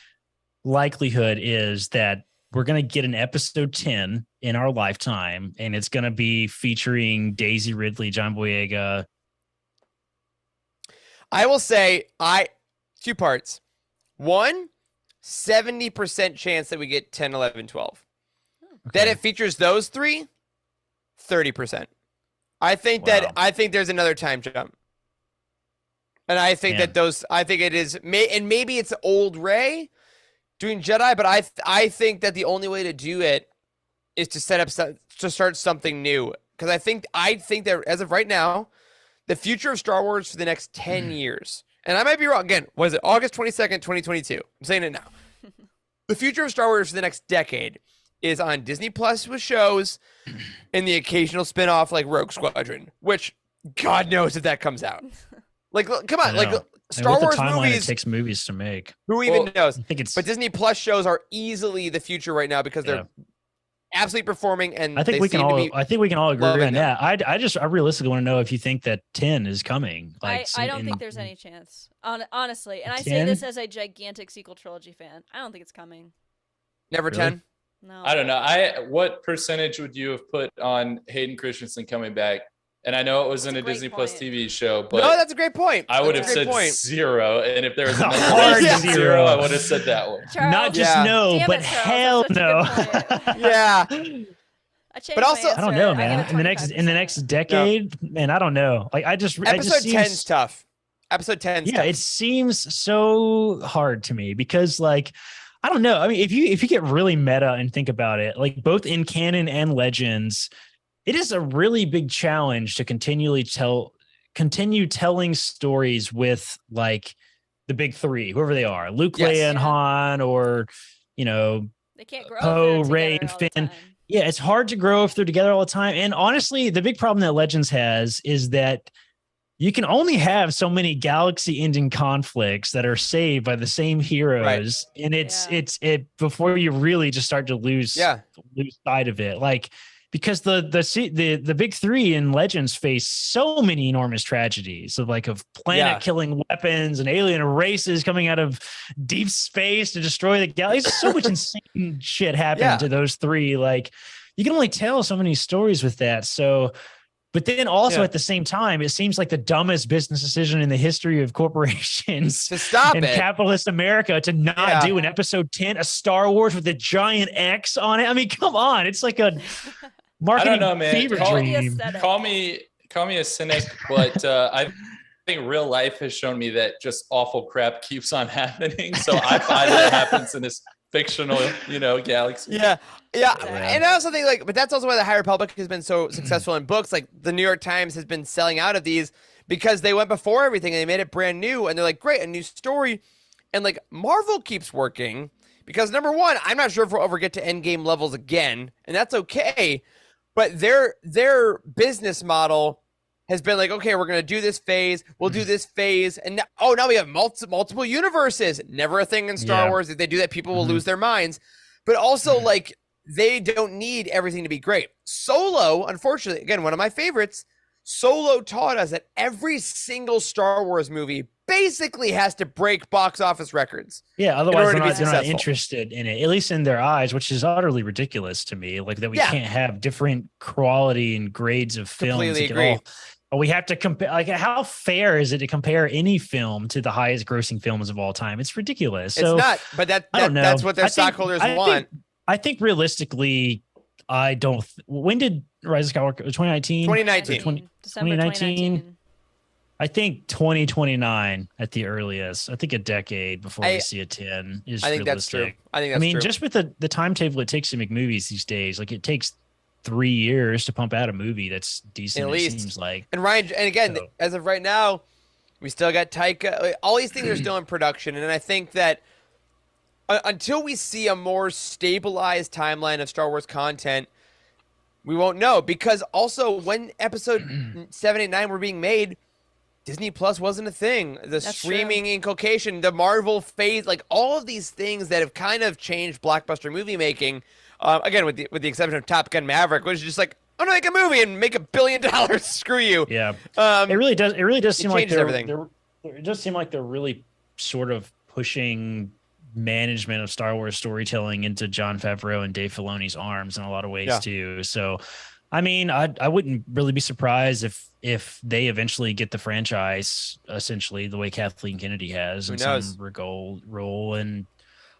likelihood is that we're going to get an episode 10 in our lifetime, and it's going to be featuring Daisy Ridley, John Boyega? I will say 2 parts. 1, 70% chance that we get 10, 11, 12. That it features those 3, 30%. I think there's another time jump. And I think it is, and maybe it's old Rey doing Jedi, but I think that the only way to do it is to to start something new. Because I think that as of right now, the future of Star Wars for the next 10 years, and I might be wrong. Again, was it August 22nd, 2022? I'm saying it now. The future of Star Wars for the next decade is on Disney Plus with shows and the occasional spinoff like Rogue Squadron, which God knows if that comes out. Like, come on, like Star Wars movies. It takes movies to make. Who even knows? I think it's. But Disney Plus shows are easily the future right now because they're absolutely performing, and I think we can all agree on that. I realistically want to know if you think that 10 is coming. Like, I don't think there's any chance, honestly. And I say this as a gigantic sequel trilogy fan. I don't think it's coming. Never Really? 10. No. I don't know. What percentage would you have put on Hayden Christensen coming back? And I know it was in a Disney Plus TV show, but No, that's a great point. I would have That's a said great point. 0. And if there was a number Hard that said 0, zero. I would have said that one. Charles, not just no, Damn but it, Charles, hell that's such a no. good point. Yeah. I changed But also- my I don't answer. know, I give man. it In the next decade, man, I don't know. Like I just Episode seems, 10's tough. Episode 10's yeah, tough. it seems so hard to me because like I don't know. I mean, if you get really meta and think about it, like both in canon and Legends, it is a really big challenge to continue telling stories with like the big 3, whoever they are, Luke, Yes. Leia, and Han, or They can't grow. Poe, if they're Rey, and together all the Finn. time. Yeah, it's hard to grow if they're together all the time. And honestly, the big problem that Legends has is that you can only have so many galaxy ending conflicts that are saved by the same heroes. Right. And it's before you really just start to lose sight of it. Like, because the big three in Legends face so many enormous tragedies of planet killing weapons and alien races coming out of deep space to destroy the galaxy. So much insane shit happened to those three. Like, you can only tell so many stories with that. So, but then also at the same time, it seems like the dumbest business decision in the history of corporations to stop in capitalist America to not do an episode 10, a Star Wars with a giant X on it. I mean, come on. It's like a marketing fever dream. Call me a cynic, but I think real life has shown me that just awful crap keeps on happening. So I find that it happens in this fictional, galaxy. Yeah. And I also think but that's also why the High Republic has been so successful in books. Like the New York Times has been selling out of these because they went before everything and they made it brand new. And they're like, great, a new story. And like Marvel keeps working because number one, I'm not sure if we'll ever get to Endgame levels again, and that's okay. But their business model has been like, okay, we're going to do this phase. We'll do this phase. And now we have multiple universes. Never a thing in Star Wars. If they do that, people will lose their minds. But also, they don't need everything to be great. Solo, unfortunately, again, one of my favorites, Solo taught us that every single Star Wars movie basically has to break box office records. Yeah, otherwise they're not interested in it, at least in their eyes, which is utterly ridiculous to me. Like that we can't have different quality and grades of films. Completely agree. We have to compare. Like, how fair is it to compare any film to the highest grossing films of all time? It's ridiculous. So, it's not, but that's what their stockholders want. I think realistically, I don't. When did Rise of Skywalker? 2019. 2019. December 2019. I think 2029 at the earliest. I think a decade before we see a 10 is I think realistic. That's true. I think that's true. Just with the timetable it takes to make movies these days, like it takes 3 years to pump out a movie that's decent. At least. It seems like. And Ryan, and again, as of right now, we still got Taika. All these things are still in production, and I think that until we see a more stabilized timeline of Star Wars content, we won't know. Because also, when episode 7, 8, 9 were being made, Disney Plus wasn't a thing. That's streaming inculcation, the Marvel phase, like all of these things that have kind of changed blockbuster movie making. Again, with the exception of Top Gun Maverick, which is just like, I'm gonna make a movie and make $1 billion. Screw you. Yeah. It really does seem like it does seem like they're really sort of pushing management of Star Wars storytelling into Jon Favreau and Dave Filoni's arms in a lot of ways too. So, I mean, I wouldn't really be surprised if they eventually get the franchise essentially the way Kathleen Kennedy has in some role. And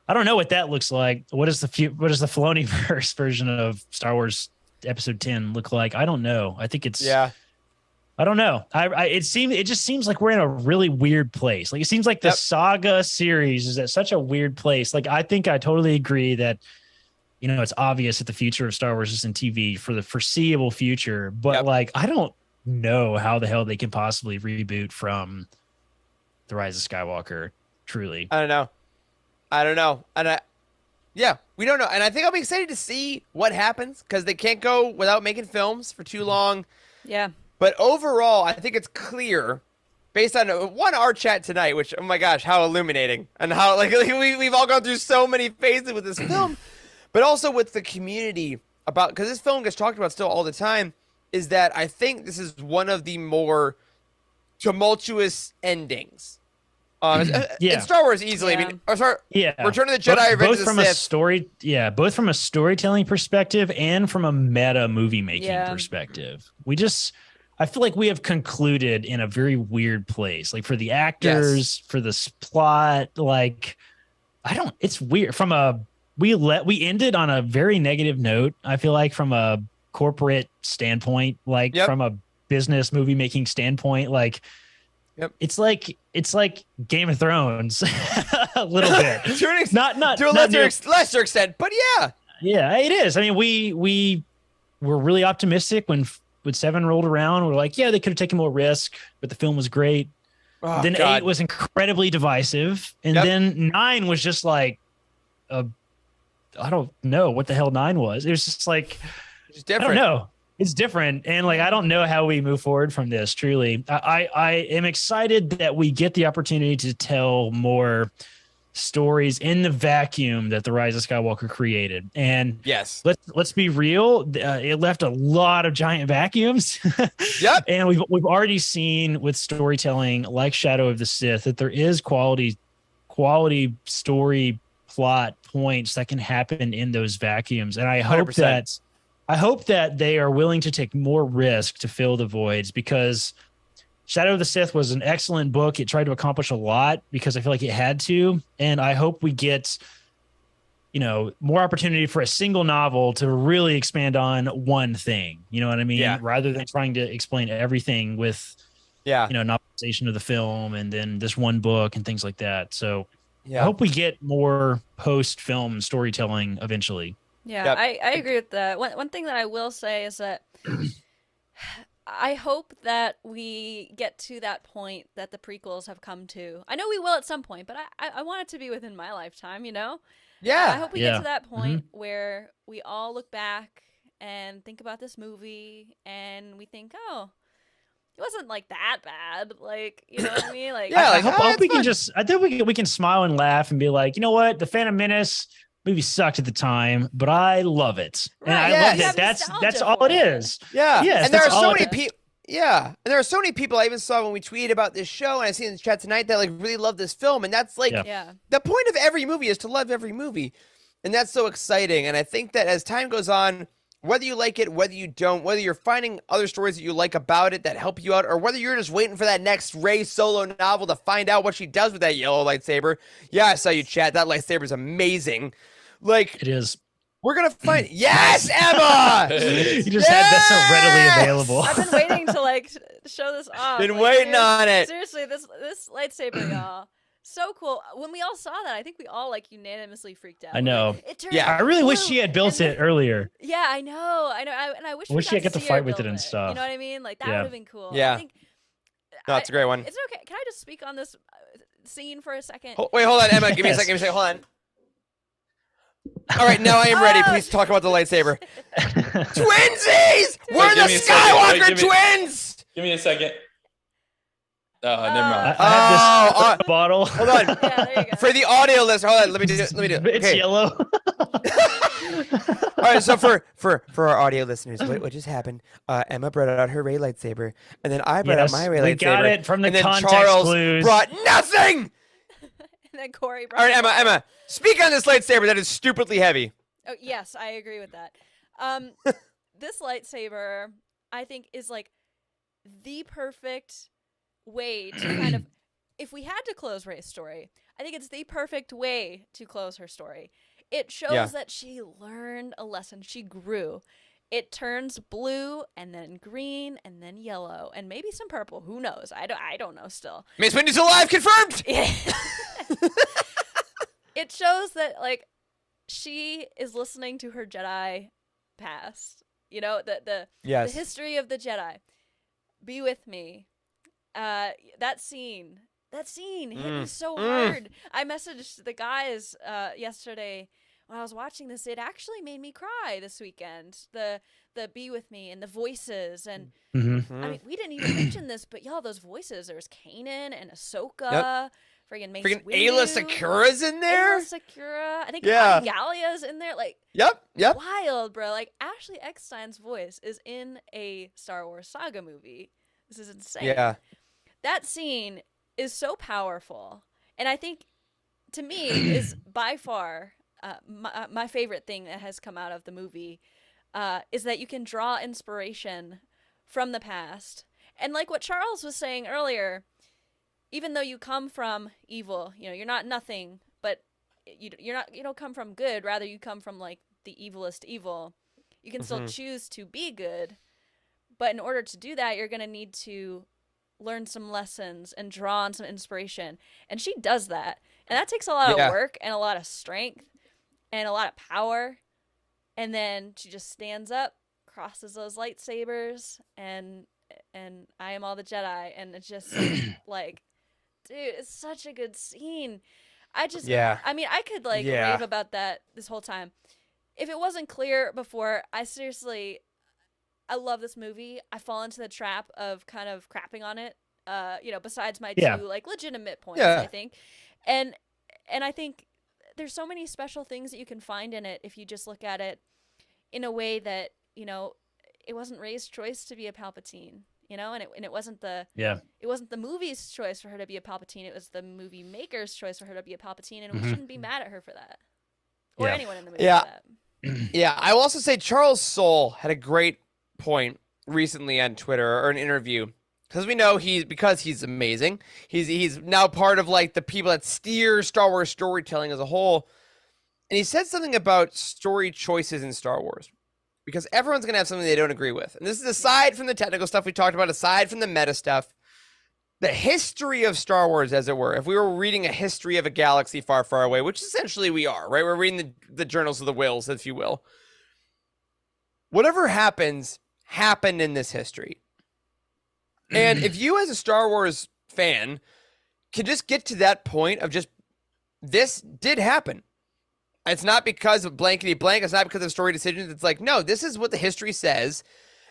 I don't know what that looks like. What does the Filoni-verse version of Star Wars Episode 10 look like? I don't know. I think it's I don't know. It just seems like we're in a really weird place. Like it seems like the Saga series is at such a weird place. Like I think I totally agree that it's obvious that the future of Star Wars is in TV for the foreseeable future, but like I don't know how the hell they can possibly reboot from The Rise of Skywalker. Truly, I don't know. And we don't know. And I think I'll be excited to see what happens because they can't go without making films for too long. Yeah. But overall, I think it's clear, based on our chat tonight, which, oh my gosh, how illuminating. And how we've all gone through so many phases with this film. But also with the community about, because this film gets talked about still all the time, is that I think this is one of the more tumultuous endings. In Star Wars easily. Yeah. Return of the Jedi, Revenge of the Sith. Both from a storytelling perspective and from a meta movie making perspective. I feel like we have concluded in a very weird place. Like for the actors, for the plot, it's weird. We ended on a very negative note. I feel like from a corporate standpoint, from a business movie making standpoint, it's like Game of Thrones a little bit. To a lesser extent, but yeah, it is. I mean, we were really optimistic when 7 rolled around. We're like, they could have taken more risk, but the film was great. Then 8 was incredibly divisive, and then 9 was just like a I don't know what the hell 9 was. It was just like, It's I different. don't know. It's different. And like, I don't know how we move forward from this. Truly. I am excited that we get the opportunity to tell more stories in the vacuum that the Rise of Skywalker created. And Yes. let's be real. It left a lot of giant vacuums. Yep. And we've already seen with storytelling like Shadow of the Sith that there is quality story plot points that can happen in those vacuums. And I hope 100%. that they are willing to take more risk to fill the voids, because Shadow of the Sith was an excellent book. It tried to accomplish a lot because I feel like it had to. And I hope we get, more opportunity for a single novel to really expand on one thing. You know what I mean? Yeah. Rather than trying to explain everything with, Yeah. novelization of the film and then this one book and things like that. So Yeah. I hope we get more post-film storytelling eventually. Yeah, Yep. I agree with that. One thing that I will say is that I hope that we get to that point that the prequels have come to. I know we will at some point, but I want it to be within my lifetime, I Yeah. hope we get to that point where we all look back and think about this movie and we think, oh, it wasn't like that bad. Like, you know what I mean? Like, Yeah, I like, hope, oh, I hope it's we can fun. just, I think we can smile and laugh and be like, you know what? The Phantom Menace movie sucked at the time, but I love it. And Right, I yes. love You that. have That's nostalgia all for it it. is. Yeah. Yes, and there are that's so all many it- people. Yeah. And there are so many people I even saw when we tweeted about this show, and I see in the chat tonight that like really love this film. And that's like Yeah. yeah. the point of every movie is to love every movie. And that's so exciting. And I think that as time goes on, whether you like it, whether you don't, whether you're finding other stories that you like about it that help you out, or whether you're just waiting for that next Rey solo novel to find out what she does with that yellow lightsaber. Yeah, I saw you chat. That lightsaber is amazing. Like, It is. we're going to find. Yes, Emma! You just had that so readily Yes! available. I've been waiting to like show this off. Been Like, waiting on it. Seriously, this lightsaber, y'all, so cool. When we all saw that, I think we all like unanimously freaked out. I We were know. like, it turned Yeah. I really wish blue, she had built and it earlier. Yeah, I know. And I wish I we wish she had got to see fight her with it build and stuff. You know what I mean? Like that Yeah. would have been cool. Yeah. I think, No, it's a great one. Is it okay? Can I just speak on this scene for a second? Wait, hold on, Emma. Give me a Yes. second. Hold on. All right, now I am ready. Oh, Please talk about the lightsaber. Twinsies! We're Wait, the give me a second. Wait, Skywalker give me- twins! Give me a second. Oh, never I, mind. I have Oh, this bottle. Hold on. Yeah, there you go. For the audio listener, hold on. Let me do it. It's Okay. yellow. All right, so for our audio listeners, what just happened? Emma brought out her Rey lightsaber, and then I brought out Yes, my Rey we lightsaber. got it from the and then context Charles clues. brought nothing. And then Corey brought All right, it up. Emma, speak on this lightsaber that is stupidly heavy. Oh, yes, I agree with that. This lightsaber, I think, is like the perfect way to kind of, if we had to close Rey's story, I think it's the perfect way to close her story. It shows Yeah. that she learned a lesson. She grew. It turns blue and then green and then yellow and maybe some purple. Who knows? I don't know still. Mace Windu's alive, confirmed. It shows that like she is listening to her Jedi past. You know, the Yes. history of the Jedi. Be with me. That scene hit me so hard. I messaged the guys yesterday when I was watching this. It actually made me cry this weekend. The be with me and the voices and Mhm. I mean we didn't even mention this, but y'all, those voices. There's Kanan and Ahsoka. Friggin' Mace Freaking Windu. Ayla Sakura's in there. Ayla Sakura. I think Yeah. Galia's in there. Like Yep. wild, bro. Like Ashley Eckstein's voice is in a Star Wars Saga movie. This is insane. Yeah. That scene is so powerful, and I think to me is by far my favorite thing that has come out of the movie. Is that you can draw inspiration from the past, and like what Charles was saying earlier, even though you come from evil, you know, you're not nothing, but you don't come from good. Rather, you come from like the evilest evil. You can still choose to be good, but in order to do that, you're gonna need to learn some lessons and draw on some inspiration. And she does that, and that takes a lot Yeah. of work and a lot of strength and a lot of power. And then she just stands up, crosses those lightsabers, and I am all the Jedi, and it's just like, dude, it's such a good scene. I just, Yeah. I mean, I could like Yeah. rave about that this whole time. If it wasn't clear before, I love this movie. I fall into the trap of kind of crapping on it. Besides my Yeah. two like legitimate points, Yeah. I think, and I think there's so many special things that you can find in it if you just look at it in a way that it wasn't Rey's choice to be a Palpatine, and it wasn't the movie's choice for her to be a Palpatine. It was the movie maker's choice for her to be a Palpatine, and we shouldn't be mad at her for that, or Yeah. anyone in the movie Yeah. for that. Yeah, I will also say Charles Soule had a great point recently on Twitter or an interview, because we know because he's amazing. He's now part of like the people that steer Star Wars storytelling as a whole. And he said something about story choices in Star Wars, because everyone's going to have something they don't agree with. And this is aside from the technical stuff we talked about, aside from the meta stuff, the history of Star Wars, as it were. If we were reading a history of a galaxy far, far away, which essentially we are, right? We're reading the journals of the Wills, if you will. Whatever happened in this history. And if you as a Star Wars fan can just get to that point of just, this did happen. It's not because of blankety blank. It's not because of story decisions. It's like, no, this is what the history says,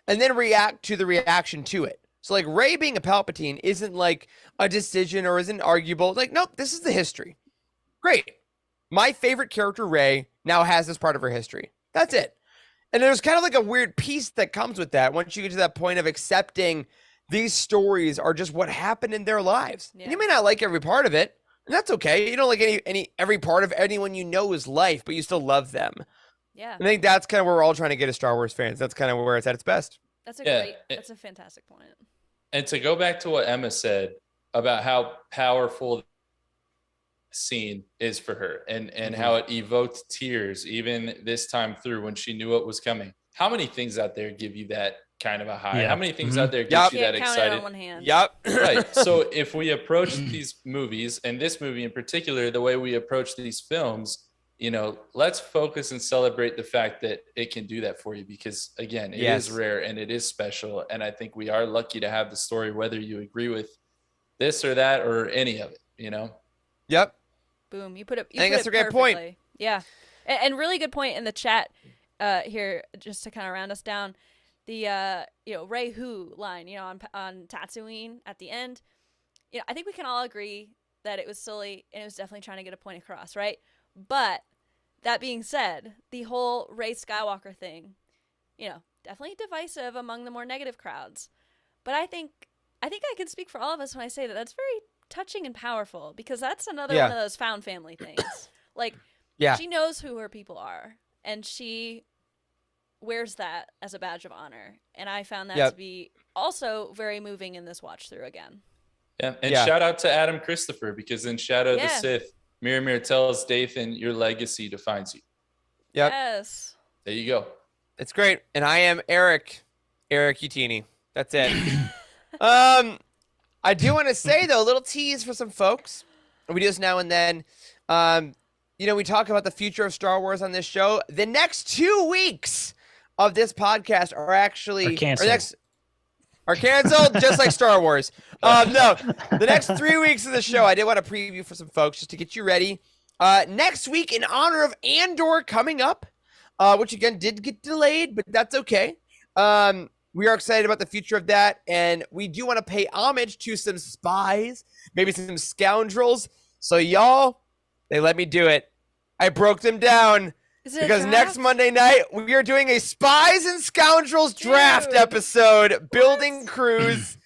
and then react to the reaction to it. So like Rey being a Palpatine isn't like a decision or isn't arguable. Like, nope, this is the history. Great. My favorite character, Rey, now has this part of her history. That's it. And there's kind of like a weird piece that comes with that once you get to that point of accepting these stories are just what happened in their lives. Yeah. And you may not like every part of it, and that's okay. You don't like every part of anyone you know's life, but you still love them. Yeah, I think that's kind of where we're all trying to get as Star Wars fans. That's kind of where it's at its best. that's Yeah, that's a fantastic point. And to go back to what Emma said about how powerful the scene is for her and how it evoked tears even this time through when she knew what was coming. How many things out there give you that kind of a high? Yeah. How many things Mhm. out there get Yep. you that Can't count it excited? on one hand. Yep. Right. So if we approach these movies, and this movie in particular, the way we approach these films, let's focus and celebrate the fact that it can do that for you, because again, it Yes. is rare and it is special. And I think we are lucky to have the story, whether you agree with this or that or any of it, Yep. Boom. You put it. I think that's a great point. perfectly. Yeah, and really good point in the chat here, just to kind of round us down. The Rey Who line, on Tatooine at the end. I think we can all agree that it was silly and it was definitely trying to get a point across, right? But that being said, the whole Rey Skywalker thing, definitely divisive among the more negative crowds. But I think I can speak for all of us when I say that that's very touching and powerful, because that's another one of those found family things. Like, she knows who her people are, and she wears that as a badge of honor. And I found that to be also very moving in this watch through again. Yeah. And shout out to Adam Christopher, because in Shadow of the Sith, Miramir tells Dathan, your legacy defines you. Yep. Yes. There you go. It's great. And I am Eric Utini. That's it. I do want to say, though, a little tease for some folks. We do this now and then. We talk about the future of Star Wars on this show. The next 2 weeks of this podcast are actually canceled. Are canceled, just like Star Wars. No, the next 3 weeks of the show, I did want to preview for some folks just to get you ready. Next week, in honor of Andor coming up, which again did get delayed, but that's okay. We are excited about the future of that, and we do want to pay homage to some spies, maybe some scoundrels. So y'all, they let me do it. I broke them down. Because next Monday night, we are doing a Spies and Scoundrels draft episode, building crews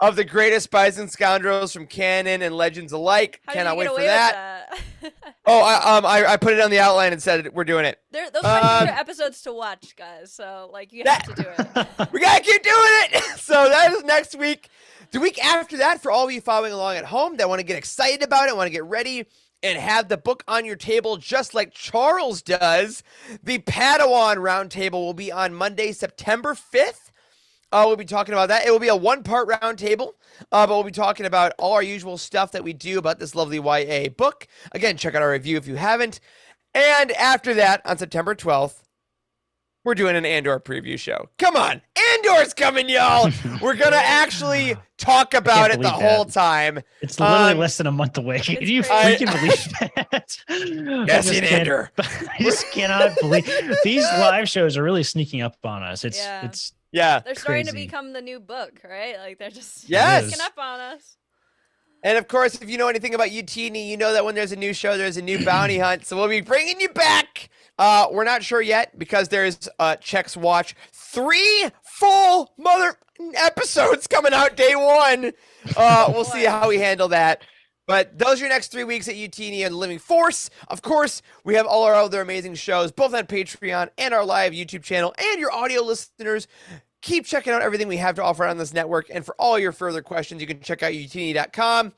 of the greatest Spies and Scoundrels from canon and legends alike. Cannot wait for that. I put it on the outline and said we're doing it. Those are episodes to watch, guys. So, you have to do it. We got to keep doing it. So that is next week. The week after that, for all of you following along at home that want to get excited about it, want to get ready, and have the book on your table just like Charles does, the Padawan Roundtable will be on Monday, September 5th. We'll be talking about that. It will be a one-part roundtable, but we'll be talking about all our usual stuff that we do about this lovely YA book. Again, check out our review if you haven't. And after that, on September 12th, we're doing an Andor preview show. Come on, Andor's coming, y'all. We're gonna actually talk about it the believe that. whole time. It's literally Um, less than a month away. Can you crazy. freaking believe that? Cassian Andor. I just cannot believe these live shows are really sneaking up on us. It's Yeah. it's Yeah. They're starting to crazy. become the new book, right? Like they're just Yes. sneaking up on us. And of course, if you know anything about Utini, you know that when there's a new show, there's a new bounty hunt. So we'll be bringing you back. We're not sure yet because there's Chex Watch 3 full mother episodes coming out day 1. We'll see how we handle that. But those are your next 3 weeks at Utini and Living Force. Of course, we have all our other amazing shows, both on Patreon and our live YouTube channel. And your audio listeners, keep checking out everything we have to offer on this network. And for all your further questions, you can check out utini.com.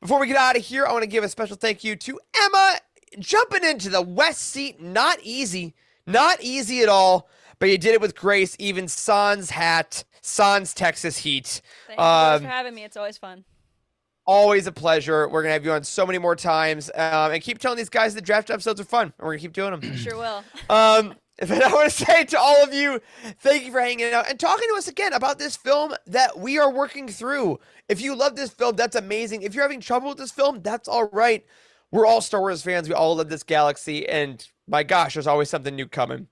Before we get out of here, I want to give a special thank you to Emma jumping into the West seat. Not easy at all, but you did it with grace. Even Sans Texas heat. Thank you guys for having me. It's always fun. Always a pleasure. We're going to have you on so many more times. And keep telling these guys the draft episodes are fun. And we're going to keep doing them. Sure will. But I want to say to all of you, thank you for hanging out and talking to us again about this film that we are working through. If you love this film, that's amazing. If you're having trouble with this film, that's all right. We're all Star Wars fans. We all love this galaxy. And my gosh, there's always something new coming.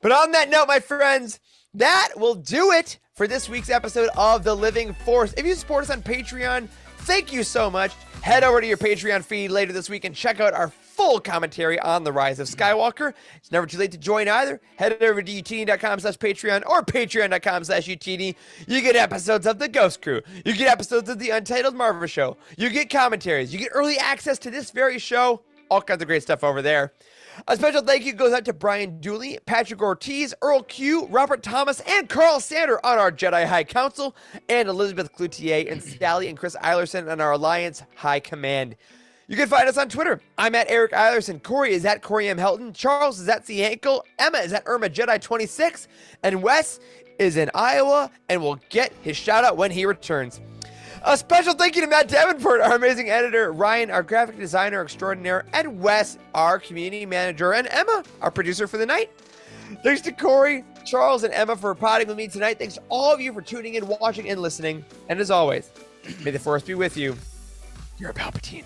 But on that note, my friends, that will do it for this week's episode of The Living Force. If you support us on Patreon, thank you so much. Head over to your Patreon feed later this week and check out our full commentary on The Rise of Skywalker. It's never too late to join either. Head over to utini.com/Patreon or patreon.com/utini. You get episodes of The Ghost Crew. You get episodes of The Untitled Marvel Show. You get commentaries. You get early access to this very show. All kinds of great stuff over there. A special thank you goes out to Brian Dooley, Patrick Ortiz, Earl Q, Robert Thomas, and Carl Sander on our Jedi High Council, and Elizabeth Cloutier and Sally and Chris Eilerson on our Alliance High Command. You can find us on Twitter. I'm at Eric Eilerson. Corey is at Corey M. Helton. Charles is at C. Hankel. Emma is at Irma Jedi 26. And Wes is in Iowa and will get his shout out when he returns. A special thank you to Matt Davenport, our amazing editor, Ryan, our graphic designer extraordinaire, and Wes, our community manager, and Emma, our producer for the night. Thanks to Corey, Charles, and Emma for potting with me tonight. Thanks to all of you for tuning in, watching, and listening. And as always, may the Force be with you. You're a Palpatine.